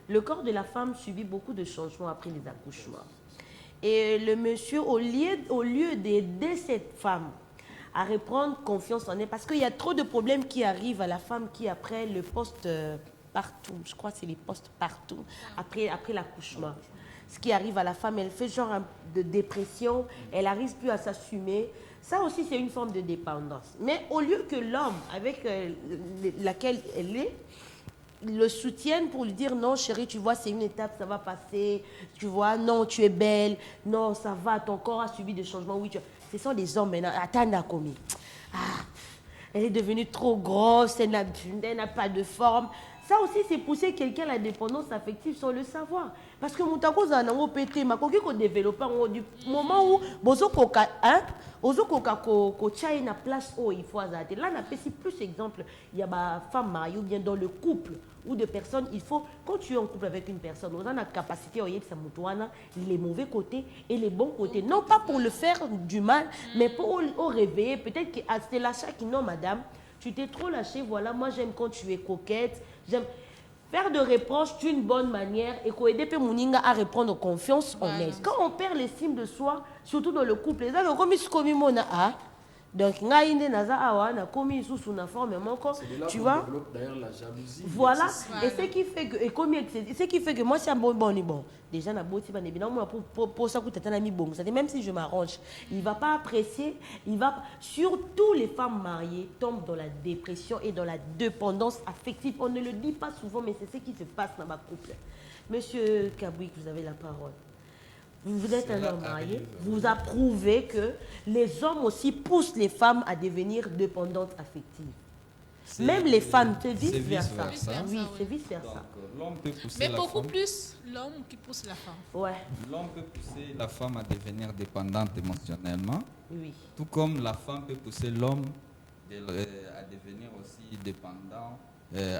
Speaker 1: Le corps de la femme subit beaucoup de changements après les accouchements. Et le monsieur, au lieu d'aider cette femme à reprendre confiance en elle, parce qu'il y a trop de problèmes qui arrivent à la femme qui, après le post-partum, je crois que c'est les post-partum, après l'accouchement. Ce qui arrive à la femme, elle fait genre de dépression, elle n'arrive plus à s'assumer. Ça aussi, c'est une forme de dépendance. Mais au lieu que l'homme avec laquelle elle est, le soutienne pour lui dire non chérie, tu vois, c'est une étape, ça va passer, tu vois, non, tu es belle, non, ça va, ton corps a subi des changements, oui, ce sont des hommes maintenant. Attends, commis. Elle est devenue trop grosse, elle n'a pas de forme. Ça aussi, c'est pousser quelqu'un à la dépendance affective sans le savoir. Parce que mon taco, ça a pété, ma coquille qu'on développe du moment où bozo koka tchaï na place où il faut azate. Là, on a plus exemple. Il y a ma femme mariée ou bien dans le couple ou de personnes. Il faut, quand tu es en couple avec une personne, on a la capacité les mauvais côtés et les bons côtés. Non pas pour le faire du mal, mais pour le réveiller. Peut-être que c'est l'achat qui non, madame. Tu t'es trop lâché, voilà, moi j'aime quand tu es coquette, j'aime faire de reproches d'une bonne manière et qu'aider Moninga à reprendre confiance en elle. Quand on perd l'estime de soi, surtout dans le couple, les gens comme donc tu vois,
Speaker 3: d'ailleurs la jalousie.
Speaker 1: Voilà, et ce qui fait que moi c'est un bon. Déjà pour ça que même si je m'arrange, il va pas apprécier, surtout les femmes mariées tombent dans la dépression et dans la dépendance affective. On ne le dit pas souvent, mais c'est ce qui se passe dans ma couple. Monsieur Kabouik, vous avez la parole. Vous êtes un homme marié, vous approuvez que les hommes aussi poussent les femmes à devenir dépendantes affectives. Même les femmes, c'est vice-versa. Oui, c'est vice-versa.
Speaker 4: L'homme peut pousser
Speaker 2: mais beaucoup plus l'homme qui pousse la femme.
Speaker 1: Ouais.
Speaker 4: L'homme peut pousser la femme à devenir dépendante émotionnellement.
Speaker 1: Oui.
Speaker 4: Tout comme la femme peut pousser l'homme à devenir aussi dépendant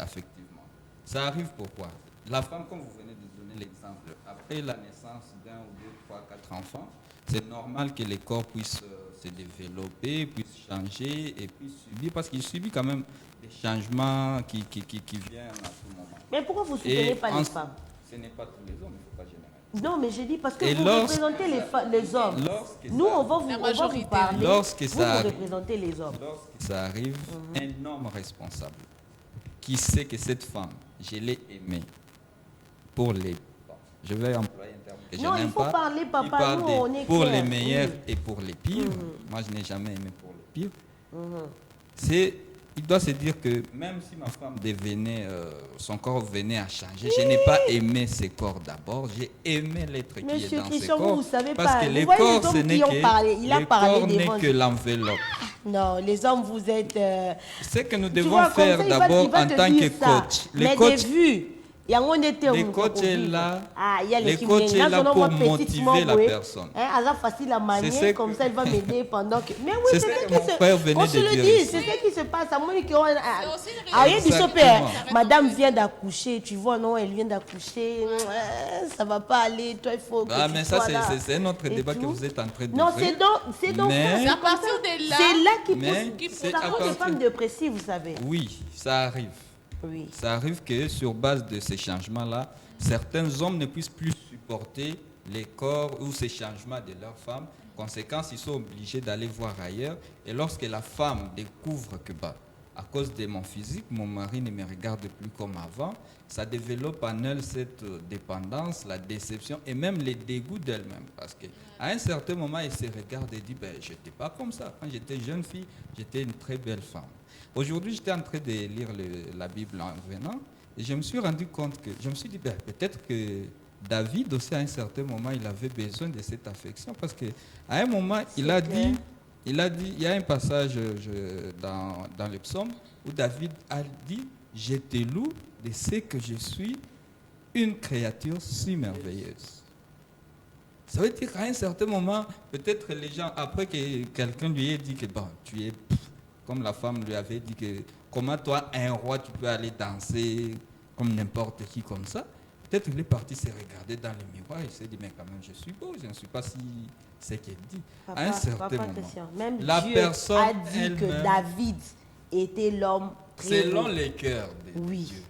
Speaker 4: affectivement. Ça arrive pourquoi? La femme, comme vous venez de donner l'exemple, après la naissance d'un ou deux, 3, 4 enfants, c'est normal que les corps puissent se développer, puissent changer et puissent subir, parce qu'il subit quand même des changements qui viennent à tout moment.
Speaker 1: Mais pourquoi vous ne soutenez pas les femmes?
Speaker 4: Ce n'est pas tous les hommes, il ne faut pas généraliser.
Speaker 1: Non, mais j'ai dit parce que vous représentez les hommes. Nous, on va vous parler.
Speaker 4: Lorsque ça arrive,
Speaker 1: représentez les hommes.
Speaker 4: Lorsque ça arrive, un homme responsable qui sait que cette femme, je l'ai aimée pour les... Je vais employer un terme que je n'aime pas.
Speaker 1: Non, il faut parler, papa.
Speaker 4: Il parle
Speaker 1: nous, on est
Speaker 4: pour
Speaker 1: clair.
Speaker 4: les meilleurs et pour les pires. Moi, je n'ai jamais aimé pour les pires. Il doit se dire que même si ma femme devenait, son corps venait à changer, je n'ai pas aimé ses corps d'abord, j'ai aimé l'être qui est dans ses corps.
Speaker 1: Vous savez
Speaker 4: parce
Speaker 1: pas.
Speaker 4: que les corps, ce n'est que l'enveloppe.
Speaker 1: Non, les hommes, vous êtes...
Speaker 4: Ce que nous devons faire d'abord en tant que coach.
Speaker 1: Les coachs... Les
Speaker 4: coachs est là, pour motiver la personne.
Speaker 1: Facile à manier, comme ça, il va m'aider pendant que... Mais oui,
Speaker 4: c'est ce que mon frère venait de dire.
Speaker 1: C'est ce qui se passe. Rien du super. Madame vient d'accoucher, tu vois, non, elle vient d'accoucher. Ça va pas aller, toi, il faut que
Speaker 4: mais ça, c'est un autre débat que vous êtes en train de
Speaker 1: Non, c'est donc...
Speaker 2: C'est à partir de là...
Speaker 1: C'est là qu'il faut... Ça pose des femmes dépressives, vous savez.
Speaker 4: Oui, ça arrive.
Speaker 1: Oui.
Speaker 4: Ça arrive que sur base de ces changements-là, certains hommes ne puissent plus supporter les corps ou ces changements de leur femme. Conséquence, ils sont obligés d'aller voir ailleurs. Et lorsque la femme découvre que, à cause de mon physique, mon mari ne me regarde plus comme avant, ça développe en elle cette dépendance, la déception et même les dégoûts d'elle-même. Parce qu'à un certain moment, elle se regarde et dit, je n'étais pas comme ça. Quand j'étais jeune fille, j'étais une très belle femme. Aujourd'hui, j'étais en train de lire la Bible en venant et je me suis rendu compte que, je me suis dit, peut-être que David aussi, à un certain moment, il avait besoin de cette affection parce qu'à un moment, il a dit, il y a un passage dans le psaume où David a dit, je te loue de ce que je suis une créature si merveilleuse. Ça veut dire qu'à un certain moment, peut-être les gens, après que quelqu'un lui ait dit que tu es... Comme la femme lui avait dit que comment toi, un roi, tu peux aller danser comme n'importe qui comme ça. Peut-être qu'il est parti se regarder dans le miroir et il s'est dit, mais quand même, je suis beau, je ne suis pas si ce qu'elle dit. À un certain moment,
Speaker 1: même
Speaker 4: la
Speaker 1: Dieu
Speaker 4: personne
Speaker 1: a dit que David était l'homme très
Speaker 4: selon
Speaker 1: beau.
Speaker 4: les cœurs de Dieu.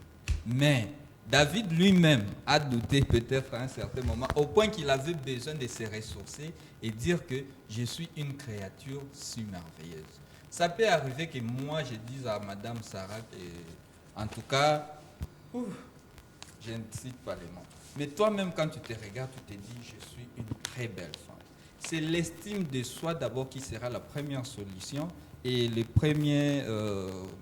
Speaker 4: Mais David lui-même a douté peut-être à un certain moment, au point qu'il avait besoin de se ressourcer et dire que je suis une créature si merveilleuse. Ça peut arriver que moi, je dise à Madame Sarah que, en tout cas, je ne cite pas les noms. Mais toi-même, quand tu te regardes, tu te dis, je suis une très belle femme. C'est l'estime de soi d'abord qui sera la première solution et le premier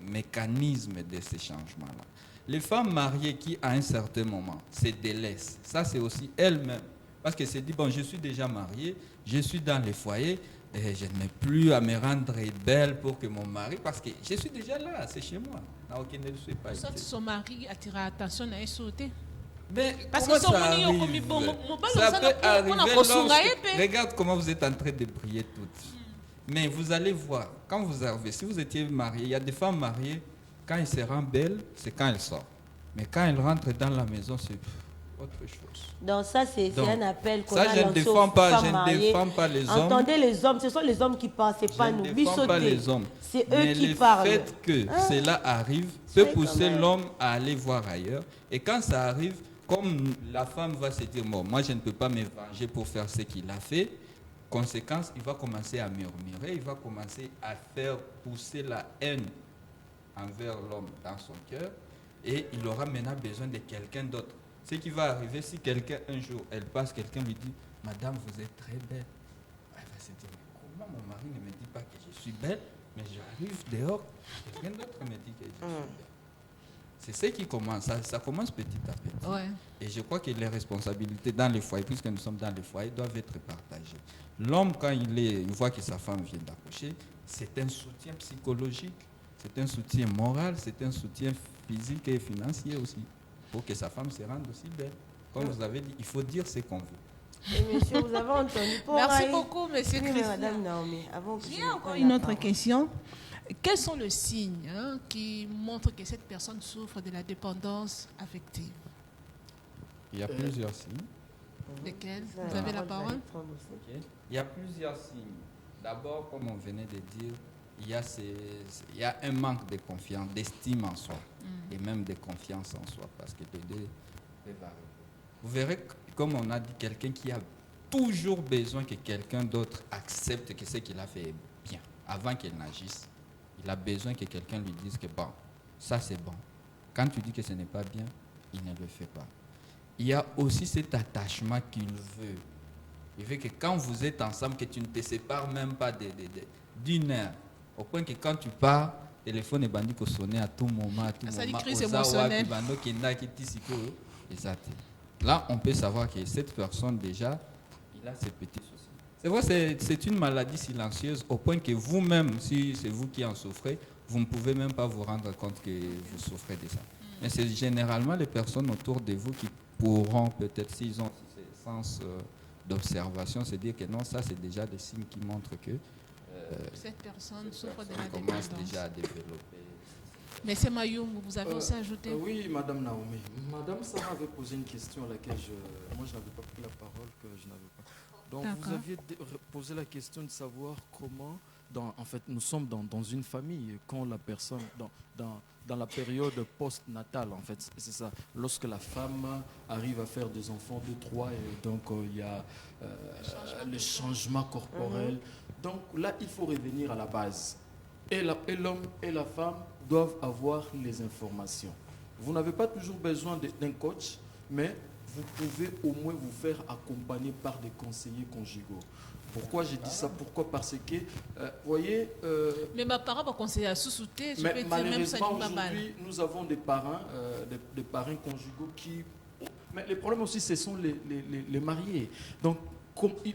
Speaker 4: mécanisme de ces changements-là. Les femmes mariées qui, à un certain moment, se délaissent, ça c'est aussi elles-mêmes. Parce qu'elles se disent, je suis déjà mariée, je suis dans le foyer, et je n'ai plus à me rendre belle pour que mon mari, parce que je suis déjà là, c'est chez moi.
Speaker 2: Soit son mari attira l'attention à sauter.
Speaker 4: Mais
Speaker 2: parce
Speaker 4: comment
Speaker 2: que
Speaker 4: ça arrive? Ça peut arriver lorsque... Regarde comment vous êtes en train de briller toutes. Mais vous allez voir, quand vous arrivez, si vous étiez marié, il y a des femmes mariées, quand elles se rendent belles, c'est quand elles sortent. Mais quand elles rentrent dans la maison, c'est autre chose.
Speaker 1: Donc ça, c'est un appel qu'on
Speaker 4: a lancé aux femmes mariées. Je ne défends pas les hommes.
Speaker 1: Entendez les hommes, ce sont les hommes qui parlent, ce n'est pas nous.
Speaker 4: Je ne défends pas les hommes.
Speaker 1: C'est eux qui parlent.
Speaker 4: Mais le fait que cela arrive peut pousser l'homme à aller voir ailleurs. Et quand ça arrive, comme la femme va se dire, moi je ne peux pas me venger pour faire ce qu'il a fait, conséquence, il va commencer à murmurer, il va commencer à faire pousser la haine envers l'homme dans son cœur et il aura maintenant besoin de quelqu'un d'autre. Ce qui va arriver, si quelqu'un, un jour, elle passe, quelqu'un lui dit, Madame, vous êtes très belle. Elle va se dire, comment mon mari ne me dit pas que je suis belle, mais j'arrive dehors, quelqu'un d'autre me dit que je suis belle. C'est ce qui commence, ça commence petit à petit.
Speaker 2: Ouais.
Speaker 4: Et je crois que les responsabilités dans les foyers, puisque nous sommes dans les foyers, doivent être partagées. L'homme, quand il voit que sa femme vient d'accoucher, c'est un soutien psychologique, c'est un soutien moral, c'est un soutien physique et financier aussi, pour que sa femme se rende aussi belle. Comme vous avez dit, il faut dire ce qu'on veut.
Speaker 1: Et monsieur, vous avez entendu pour
Speaker 2: Merci beaucoup, monsieur Christian.
Speaker 1: Madame Naomi,
Speaker 2: j'ai encore une autre question. Quels sont les signes qui montrent que cette personne souffre de la dépendance affective?
Speaker 4: Il y a plusieurs signes.
Speaker 2: Lesquels? Vous avez la parole?
Speaker 4: Okay. Il y a plusieurs signes. D'abord, comme on venait de dire, il y a un manque de confiance, d'estime en soi, et même de confiance en soi, parce que les deux peuvent arriver. vous verrez, comme on a dit, quelqu'un qui a toujours besoin que quelqu'un d'autre accepte que ce qu'il a fait est bien. Avant qu'il n'agisse, il a besoin que quelqu'un lui dise que bon, ça c'est bon. Quand tu dis que ce n'est pas bien, il ne le fait pas. Il y a aussi cet attachement qu'il veut. Il veut que quand vous êtes ensemble, que tu ne te sépares même pas d'une heure. Au point que quand tu pars, le téléphone est bandit qu'on sonne à tout moment, à tout moment.
Speaker 2: Ça dit crise émotionnelle.
Speaker 4: Là, on peut savoir que cette personne déjà, il a ses petits soucis. C'est vrai, c'est une maladie silencieuse au point que vous-même, si c'est vous qui en souffrez, vous ne pouvez même pas vous rendre compte que vous souffrez de ça. Mais c'est généralement les personnes autour de vous qui pourront peut-être, s'ils ont ce sens d'observation, se dire que non, ça c'est déjà des signes qui montrent que
Speaker 2: cette personne souffre de la
Speaker 4: commence
Speaker 2: dépendance.
Speaker 4: déjà à développer.
Speaker 2: Monsieur Mayum, vous avez aussi ajouté.
Speaker 3: Oui, Madame Naomi. Madame Sarah avait posé une question à laquelle moi je n'avais pas pris la parole, que je n'avais pas. Donc vous aviez posé la question de savoir comment, en fait, nous sommes dans une famille, quand la personne, dans la période post-natale, en fait, c'est ça, lorsque la femme arrive à faire des enfants, 2, 3, et donc il y a le changement corporel. Donc là, il faut revenir à la base. Et l'homme et la femme doivent avoir les informations. Vous n'avez pas toujours besoin d'un coach, mais vous pouvez au moins vous faire accompagner par des conseillers conjugaux. Pourquoi j'ai dit ça? Pourquoi? Parce que, voyez...
Speaker 2: mais ma parent va conseiller à sous-souter, je
Speaker 3: mais
Speaker 2: peux dire même ça
Speaker 3: malheureusement,
Speaker 2: pas mal.
Speaker 3: aujourd'hui, nous avons des parrains, des parrains conjugaux qui... Mais le problème aussi, ce sont les mariés. Donc,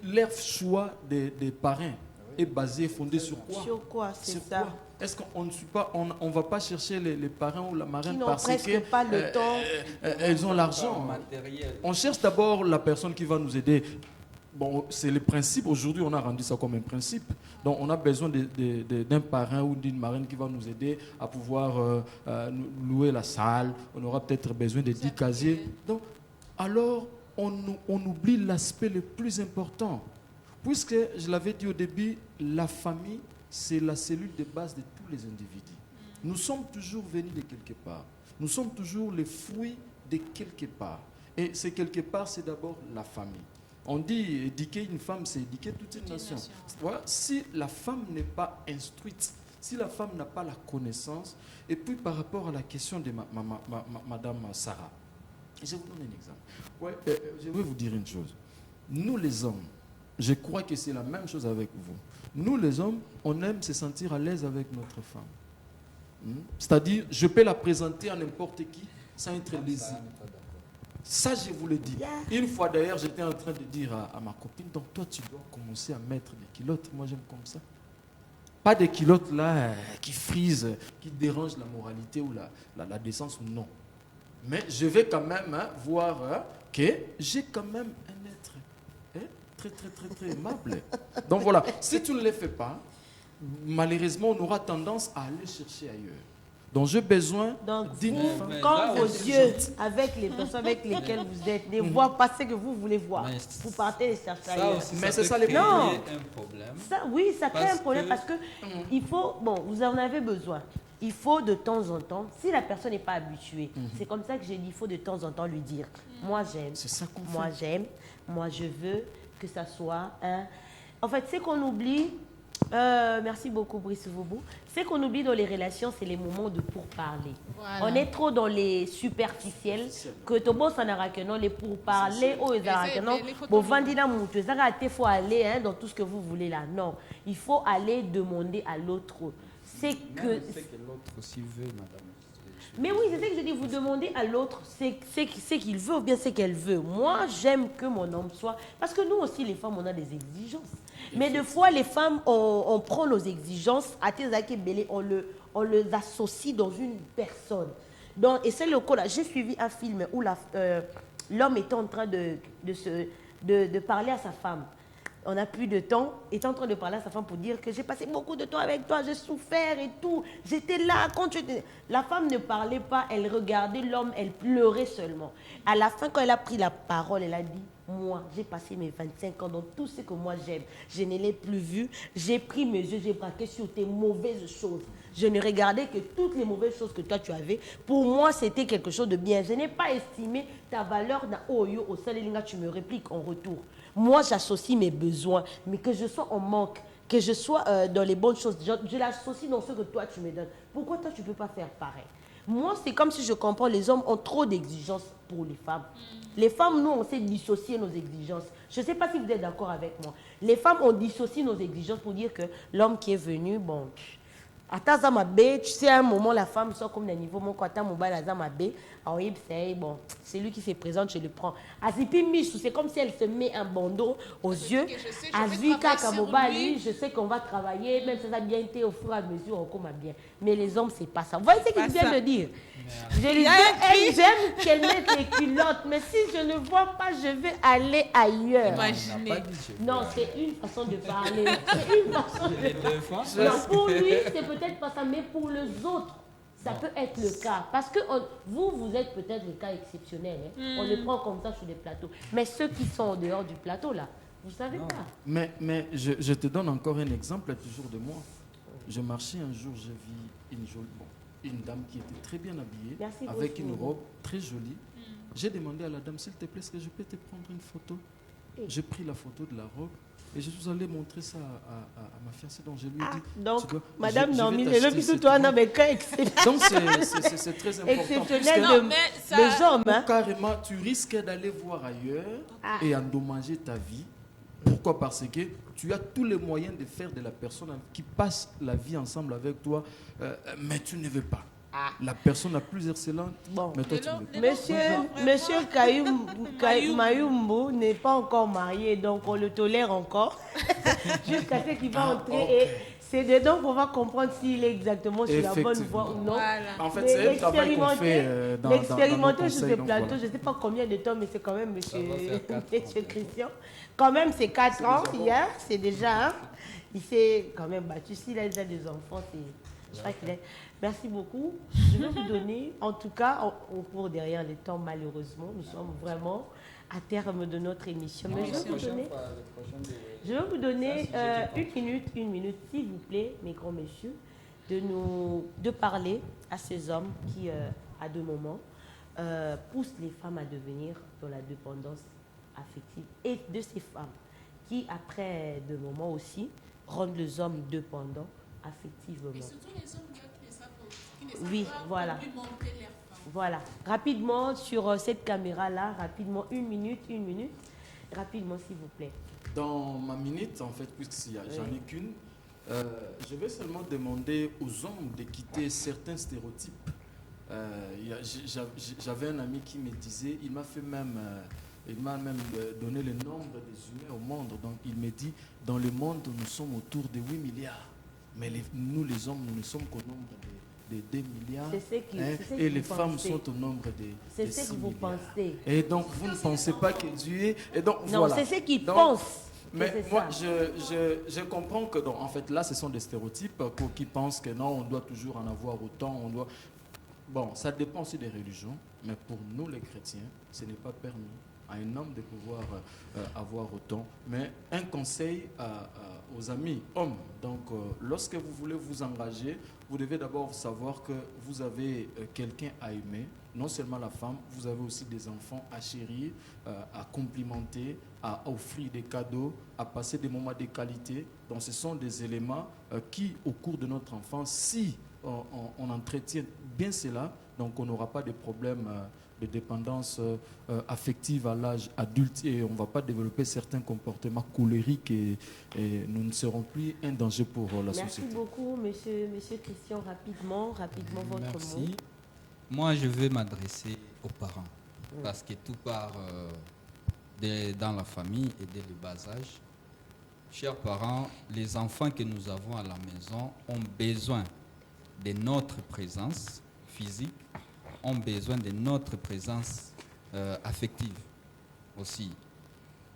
Speaker 3: leur choix des parrains est basé, fondé sur quoi?
Speaker 1: Sur quoi, c'est ça?
Speaker 3: Quoi? Est-ce qu'on ne suit pas, on va pas chercher les parrains ou la marraine parce
Speaker 1: que pas le temps.
Speaker 3: Elles ont l'argent. On cherche d'abord la personne qui va nous aider. Bon, c'est le principe. Aujourd'hui, on a rendu ça comme un principe. Donc, on a besoin d'un parrain ou d'une marraine qui va nous aider à pouvoir louer la salle. On aura peut-être besoin de 10 casiers. Donc, alors, on oublie l'aspect le plus important. Puisque, je l'avais dit au début, la famille, c'est la cellule de base de tous les individus. Nous sommes toujours venus de quelque part. Nous sommes toujours les fruits de quelque part. Et c'est quelque part, c'est d'abord la famille. On dit éduquer une femme, c'est éduquer toute une nation. Voilà. Si la femme n'est pas instruite, si la femme n'a pas la connaissance, et puis par rapport à la question de Madame Sarah, je vais vous donner un exemple. Je vais vous dire une chose. Nous les hommes, je crois que c'est la même chose avec vous. Nous les hommes, on aime se sentir à l'aise avec notre femme. C'est-à-dire, je peux la présenter à n'importe qui sans être lésé. Ça, je vous le dis. Une fois d'ailleurs, j'étais en train de dire à ma copine, donc toi, tu dois commencer à mettre des culottes. Moi, j'aime comme ça. Pas des culottes là qui frisent, qui dérangent la moralité ou la décence, non. Mais je vais quand même voir que j'ai quand même un être très, très, très, très aimable. Donc voilà, si tu ne le fais pas, malheureusement, on aura tendance à aller chercher ailleurs. Donc j'ai besoin d'une femme.
Speaker 1: Quand vos yeux, avec les personnes avec lesquelles vous êtes, ne voient pas ce que vous voulez voir, vous partez les chercher ailleurs.
Speaker 3: Mais c'est ça le
Speaker 1: problème.
Speaker 4: problème.
Speaker 1: Oui, ça crée un problème parce que il faut, vous en avez besoin. Il faut de temps en temps, si la personne n'est pas habituée, c'est comme ça que j'ai dit, il faut de temps en temps lui dire, moi j'aime, moi j'aime, moi je veux que ça soit un... En fait, c'est qu'on oublie... merci beaucoup Brice Voubou. Ce qu'on oublie dans les relations, c'est les moments de pourparler. Voilà. On est trop dans les superficiels que tout le monde s'en a que non les pourparler aux non bon vendina moutou il faut aller dans tout ce que vous voulez là. Non, il faut aller demander à l'autre. C'est que
Speaker 4: l'autre aussi veut, madame.
Speaker 1: Mais oui, c'est ce que je dis, vous demandez à l'autre ce qu'il veut ou bien ce qu'elle veut. Moi, j'aime que mon homme soit... Parce que nous aussi, les femmes, on a des exigences. Mais des fois, les femmes, on prend nos exigences, on les associe dans une personne. Donc, et c'est le cas là. J'ai suivi un film où l'homme était en train de parler à sa femme. On n'a plus de temps, il est en train de parler à sa femme pour dire que j'ai passé beaucoup de temps avec toi, j'ai souffert et tout. J'étais là quand tu étais... La femme ne parlait pas, elle regardait l'homme, elle pleurait seulement. À la fin, quand elle a pris la parole, elle a dit, moi, j'ai passé mes 25 ans dans tout ce que moi j'aime. Je ne l'ai plus vu, j'ai pris mes yeux, j'ai braqué sur tes mauvaises choses. Je ne regardais que toutes les mauvaises choses que toi tu avais. Pour moi, c'était quelque chose de bien. Je n'ai pas estimé ta valeur dans Oyo, au Salélinga, tu me répliques en retour. Moi, j'associe mes besoins, mais que je sois en manque, que je sois dans les bonnes choses, je l'associe dans ce que toi tu me donnes. Pourquoi toi tu ne peux pas faire pareil? Moi, c'est comme si je comprends, les hommes ont trop d'exigences pour les femmes. Les femmes, nous, on sait dissocier nos exigences. Je ne sais pas si vous êtes d'accord avec moi. Les femmes, on dissocie nos exigences pour dire que l'homme qui est venu, bon, attends, ça m'a bé, tu sais, à un moment, la femme sort comme d'un niveau, mon côté, mon bal, ça m'a bé. Alors, bon, c'est lui qui se présente, je le prends. Asipi Michou, c'est comme si elle se met un bandeau aux yeux. Azika Kamobali, je sais qu'on va travailler, même si ça a bien été au fur et à mesure, on commence bien. Mais les hommes, c'est pas ça. Vous voyez ce qu'il vient de dire? Je lui dis, j'aime qu'elle mette les culottes, mais si je ne vois pas, je vais aller ailleurs.
Speaker 2: Imaginez.
Speaker 1: Non, c'est une façon de parler. C'est une façon de parler. Non, pour lui, c'est peut-être pas ça, mais pour les autres, ça peut être le cas. Parce que vous êtes peut-être le cas exceptionnel. Hein. On le prend comme ça sur les plateaux. Mais ceux qui sont en dehors du plateau, là, vous ne savez pas.
Speaker 3: Mais je te donne encore un exemple, toujours de moi. Je marchais un jour, j'ai vu une dame qui était très bien habillée, avec une robe très jolie. J'ai demandé à la dame, s'il te plaît, est-ce que je peux te prendre une photo? J'ai pris la photo de la robe. Et je suis allé montrer ça à ma fiancée, donc je lui ai dit...
Speaker 1: Donc, Madame Naomi, le plus toi, on a des cas exceptionnels.
Speaker 3: Donc, c'est très important.
Speaker 1: Exceptionnel les hommes. Hein?
Speaker 3: Carrément, tu risques d'aller voir ailleurs et endommager ta vie. Pourquoi? Parce que tu as tous les moyens de faire de la personne qui passe la vie ensemble avec toi, mais tu ne veux pas. La personne la plus excellente, mais toi tu ne veux pas.
Speaker 1: Monsieur Mayumbu n'est pas encore marié, donc on le tolère encore jusqu'à ce qu'il va entrer. Et c'est dedans qu'on va comprendre s'il est exactement sur la bonne voie ou non.
Speaker 2: Voilà.
Speaker 3: En fait, c'est un travail qu'on fait dans
Speaker 1: l'expérimenter sur ce
Speaker 3: donc,
Speaker 1: plateau,
Speaker 3: voilà.
Speaker 1: je ne sais pas combien de temps, mais c'est quand même monsieur Christian. Quand même, c'est 4 ans hier, c'est déjà... il s'est quand même battu. S'il a déjà des enfants, je crois qu'il est... Merci beaucoup. Je vais vous donner, en tout cas, on court derrière les temps malheureusement. Nous sommes vraiment à terme de notre émission. Mais je vais vous donner une minute, s'il vous plaît, mes grands messieurs, de parler à ces hommes qui, à deux moments, poussent les femmes à devenir dans la dépendance affective, et de ces femmes qui, après deux moments aussi, rendent les hommes dépendants affectivement.
Speaker 2: Et surtout les hommes qui
Speaker 1: oui, voilà. Voilà. Rapidement, sur cette caméra-là, rapidement, une minute. Rapidement, s'il vous plaît.
Speaker 3: Dans ma minute, en fait, puisque j'en ai qu'une, je vais seulement demander aux hommes de quitter certains stéréotypes. J'avais un ami qui me disait, il m'a même donné le nombre des humains au monde. Donc, il me dit, dans le monde, nous sommes autour de 8 milliards. Mais nous, les hommes, nous ne sommes qu'au nombre de 2 milliards. Et les femmes sont au nombre de 6 milliards. C'est ce que vous pensez. Et donc, vous ne pensez pas que Dieu... Et donc,
Speaker 1: non,
Speaker 3: voilà.
Speaker 1: c'est ce qu'ils pensent.
Speaker 3: Mais moi, je comprends que, donc, en fait, là, ce sont des stéréotypes qui pensent que non, on doit toujours en avoir autant. Bon, ça dépend aussi des religions. Mais pour nous, les chrétiens, ce n'est pas permis à un homme de pouvoir avoir autant. Mais un conseil aux amis hommes. Donc, lorsque vous voulez vous engager, vous devez d'abord savoir que vous avez quelqu'un à aimer, non seulement la femme, vous avez aussi des enfants à chérir, à complimenter, à offrir des cadeaux, à passer des moments de qualité. Donc, ce sont des éléments qui, au cours de notre enfance, si on entretient bien cela, donc on n'aura pas de problèmes de dépendance affective à l'âge adulte et on ne va pas développer certains comportements colériques et nous ne serons plus un danger pour la société.
Speaker 1: Merci beaucoup, monsieur Christian. Rapidement votre
Speaker 4: Merci.
Speaker 1: mot.
Speaker 4: Moi, je vais m'adresser aux parents parce que tout part dans la famille et dès le bas âge. Chers parents, les enfants que nous avons à la maison ont besoin de notre présence physique, ont besoin de notre présence affective aussi.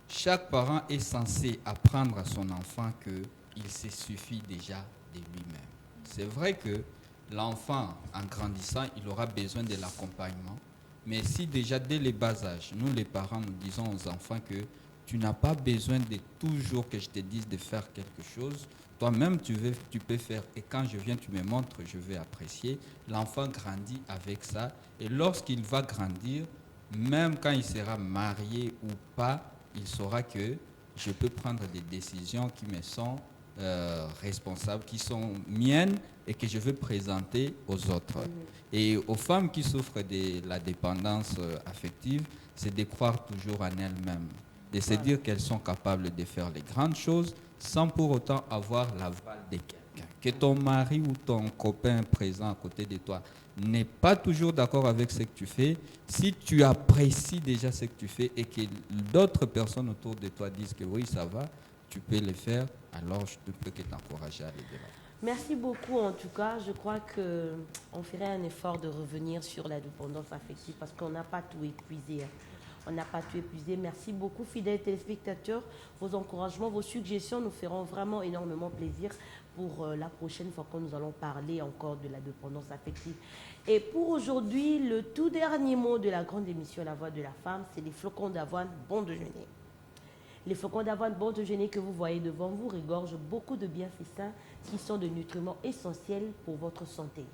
Speaker 4: Chaque parent est censé apprendre à son enfant qu'il se suffit déjà de lui-même. C'est vrai que l'enfant, en grandissant, il aura besoin de l'accompagnement. Mais si déjà dès le bas âge, nous les parents, nous disons aux enfants que tu n'as pas besoin de toujours que je te dise de faire quelque chose. Toi-même, tu peux faire. Et quand je viens, tu me montres, je vais apprécier. L'enfant grandit avec ça. Et lorsqu'il va grandir, même quand il sera marié ou pas, il saura que je peux prendre des décisions qui me sont responsables, qui sont miennes et que je veux présenter aux autres. Et aux femmes qui souffrent de la dépendance affective, c'est de croire toujours en elles-mêmes, de se dire qu'elles sont capables de faire les grandes choses sans pour autant avoir l'aval de quelqu'un. Que ton mari ou ton copain présent à côté de toi n'est pas toujours d'accord avec ce que tu fais, si tu apprécies déjà ce que tu fais et que d'autres personnes autour de toi disent que oui, ça va, tu peux le faire, alors je ne peux que t'encourager à aller de là.
Speaker 1: Merci beaucoup en tout cas. Je crois qu'on ferait un effort de revenir sur la dépendance affective parce qu'on n'a pas tout épuisé. On n'a pas tout épuisé. Merci beaucoup, fidèles téléspectateurs. Vos encouragements, vos suggestions nous feront vraiment énormément plaisir pour la prochaine fois que nous allons parler encore de la dépendance affective. Et pour aujourd'hui, le tout dernier mot de la grande émission La Voix de la Femme, c'est les flocons d'avoine bon déjeuner. Les flocons d'avoine bon déjeuner que vous voyez devant vous regorgent beaucoup de bienfaits sains qui sont de nutriments essentiels pour votre santé.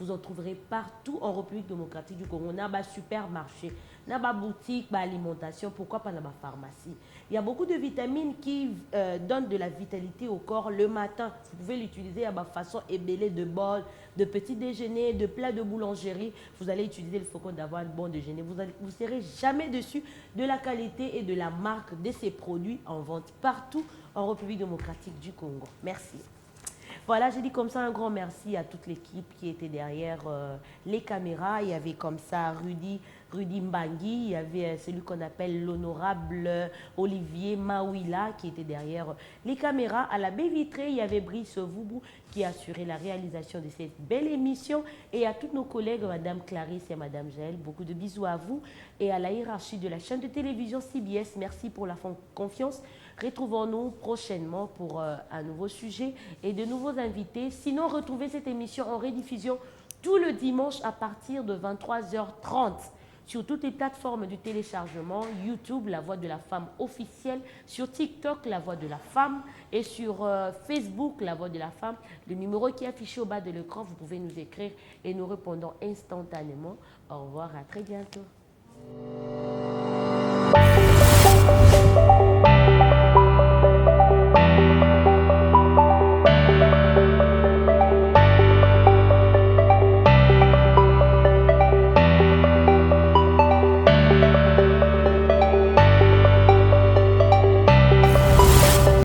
Speaker 1: Vous en trouverez partout en République démocratique du Congo. On a un supermarché, on a une boutique, une alimentation, pourquoi pas dans ma pharmacie. Il y a beaucoup de vitamines qui donnent de la vitalité au corps le matin. Vous pouvez l'utiliser à ma façon ébellée de bol, de petit déjeuner, de plat de boulangerie. Vous allez utiliser le flocon d'avoine bon déjeuner. Vous ne serez jamais déçu de la qualité et de la marque de ces produits en vente partout en République démocratique du Congo. Merci. Voilà, j'ai dit comme ça un grand merci à toute l'équipe qui était derrière les caméras. Il y avait comme ça Rudy Mbangui, il y avait celui qu'on appelle l'honorable Olivier Mawila qui était derrière les caméras. À la baie vitrée, il y avait Brice Voubou qui a assuré la réalisation de cette belle émission. Et à toutes nos collègues, Madame Clarisse et Madame Jaël, beaucoup de bisous à vous. Et à la hiérarchie de la chaîne de télévision CBS, merci pour la confiance. Retrouvons-nous prochainement pour un nouveau sujet et de nouveaux invités. Sinon, retrouvez cette émission en rediffusion tout le dimanche à partir de 23h30 sur toutes les plateformes du téléchargement, YouTube, La Voix de la Femme officielle, sur TikTok, La Voix de la Femme et sur Facebook, La Voix de la Femme. Le numéro qui est affiché au bas de l'écran, vous pouvez nous écrire et nous répondons instantanément. Au revoir, à très bientôt.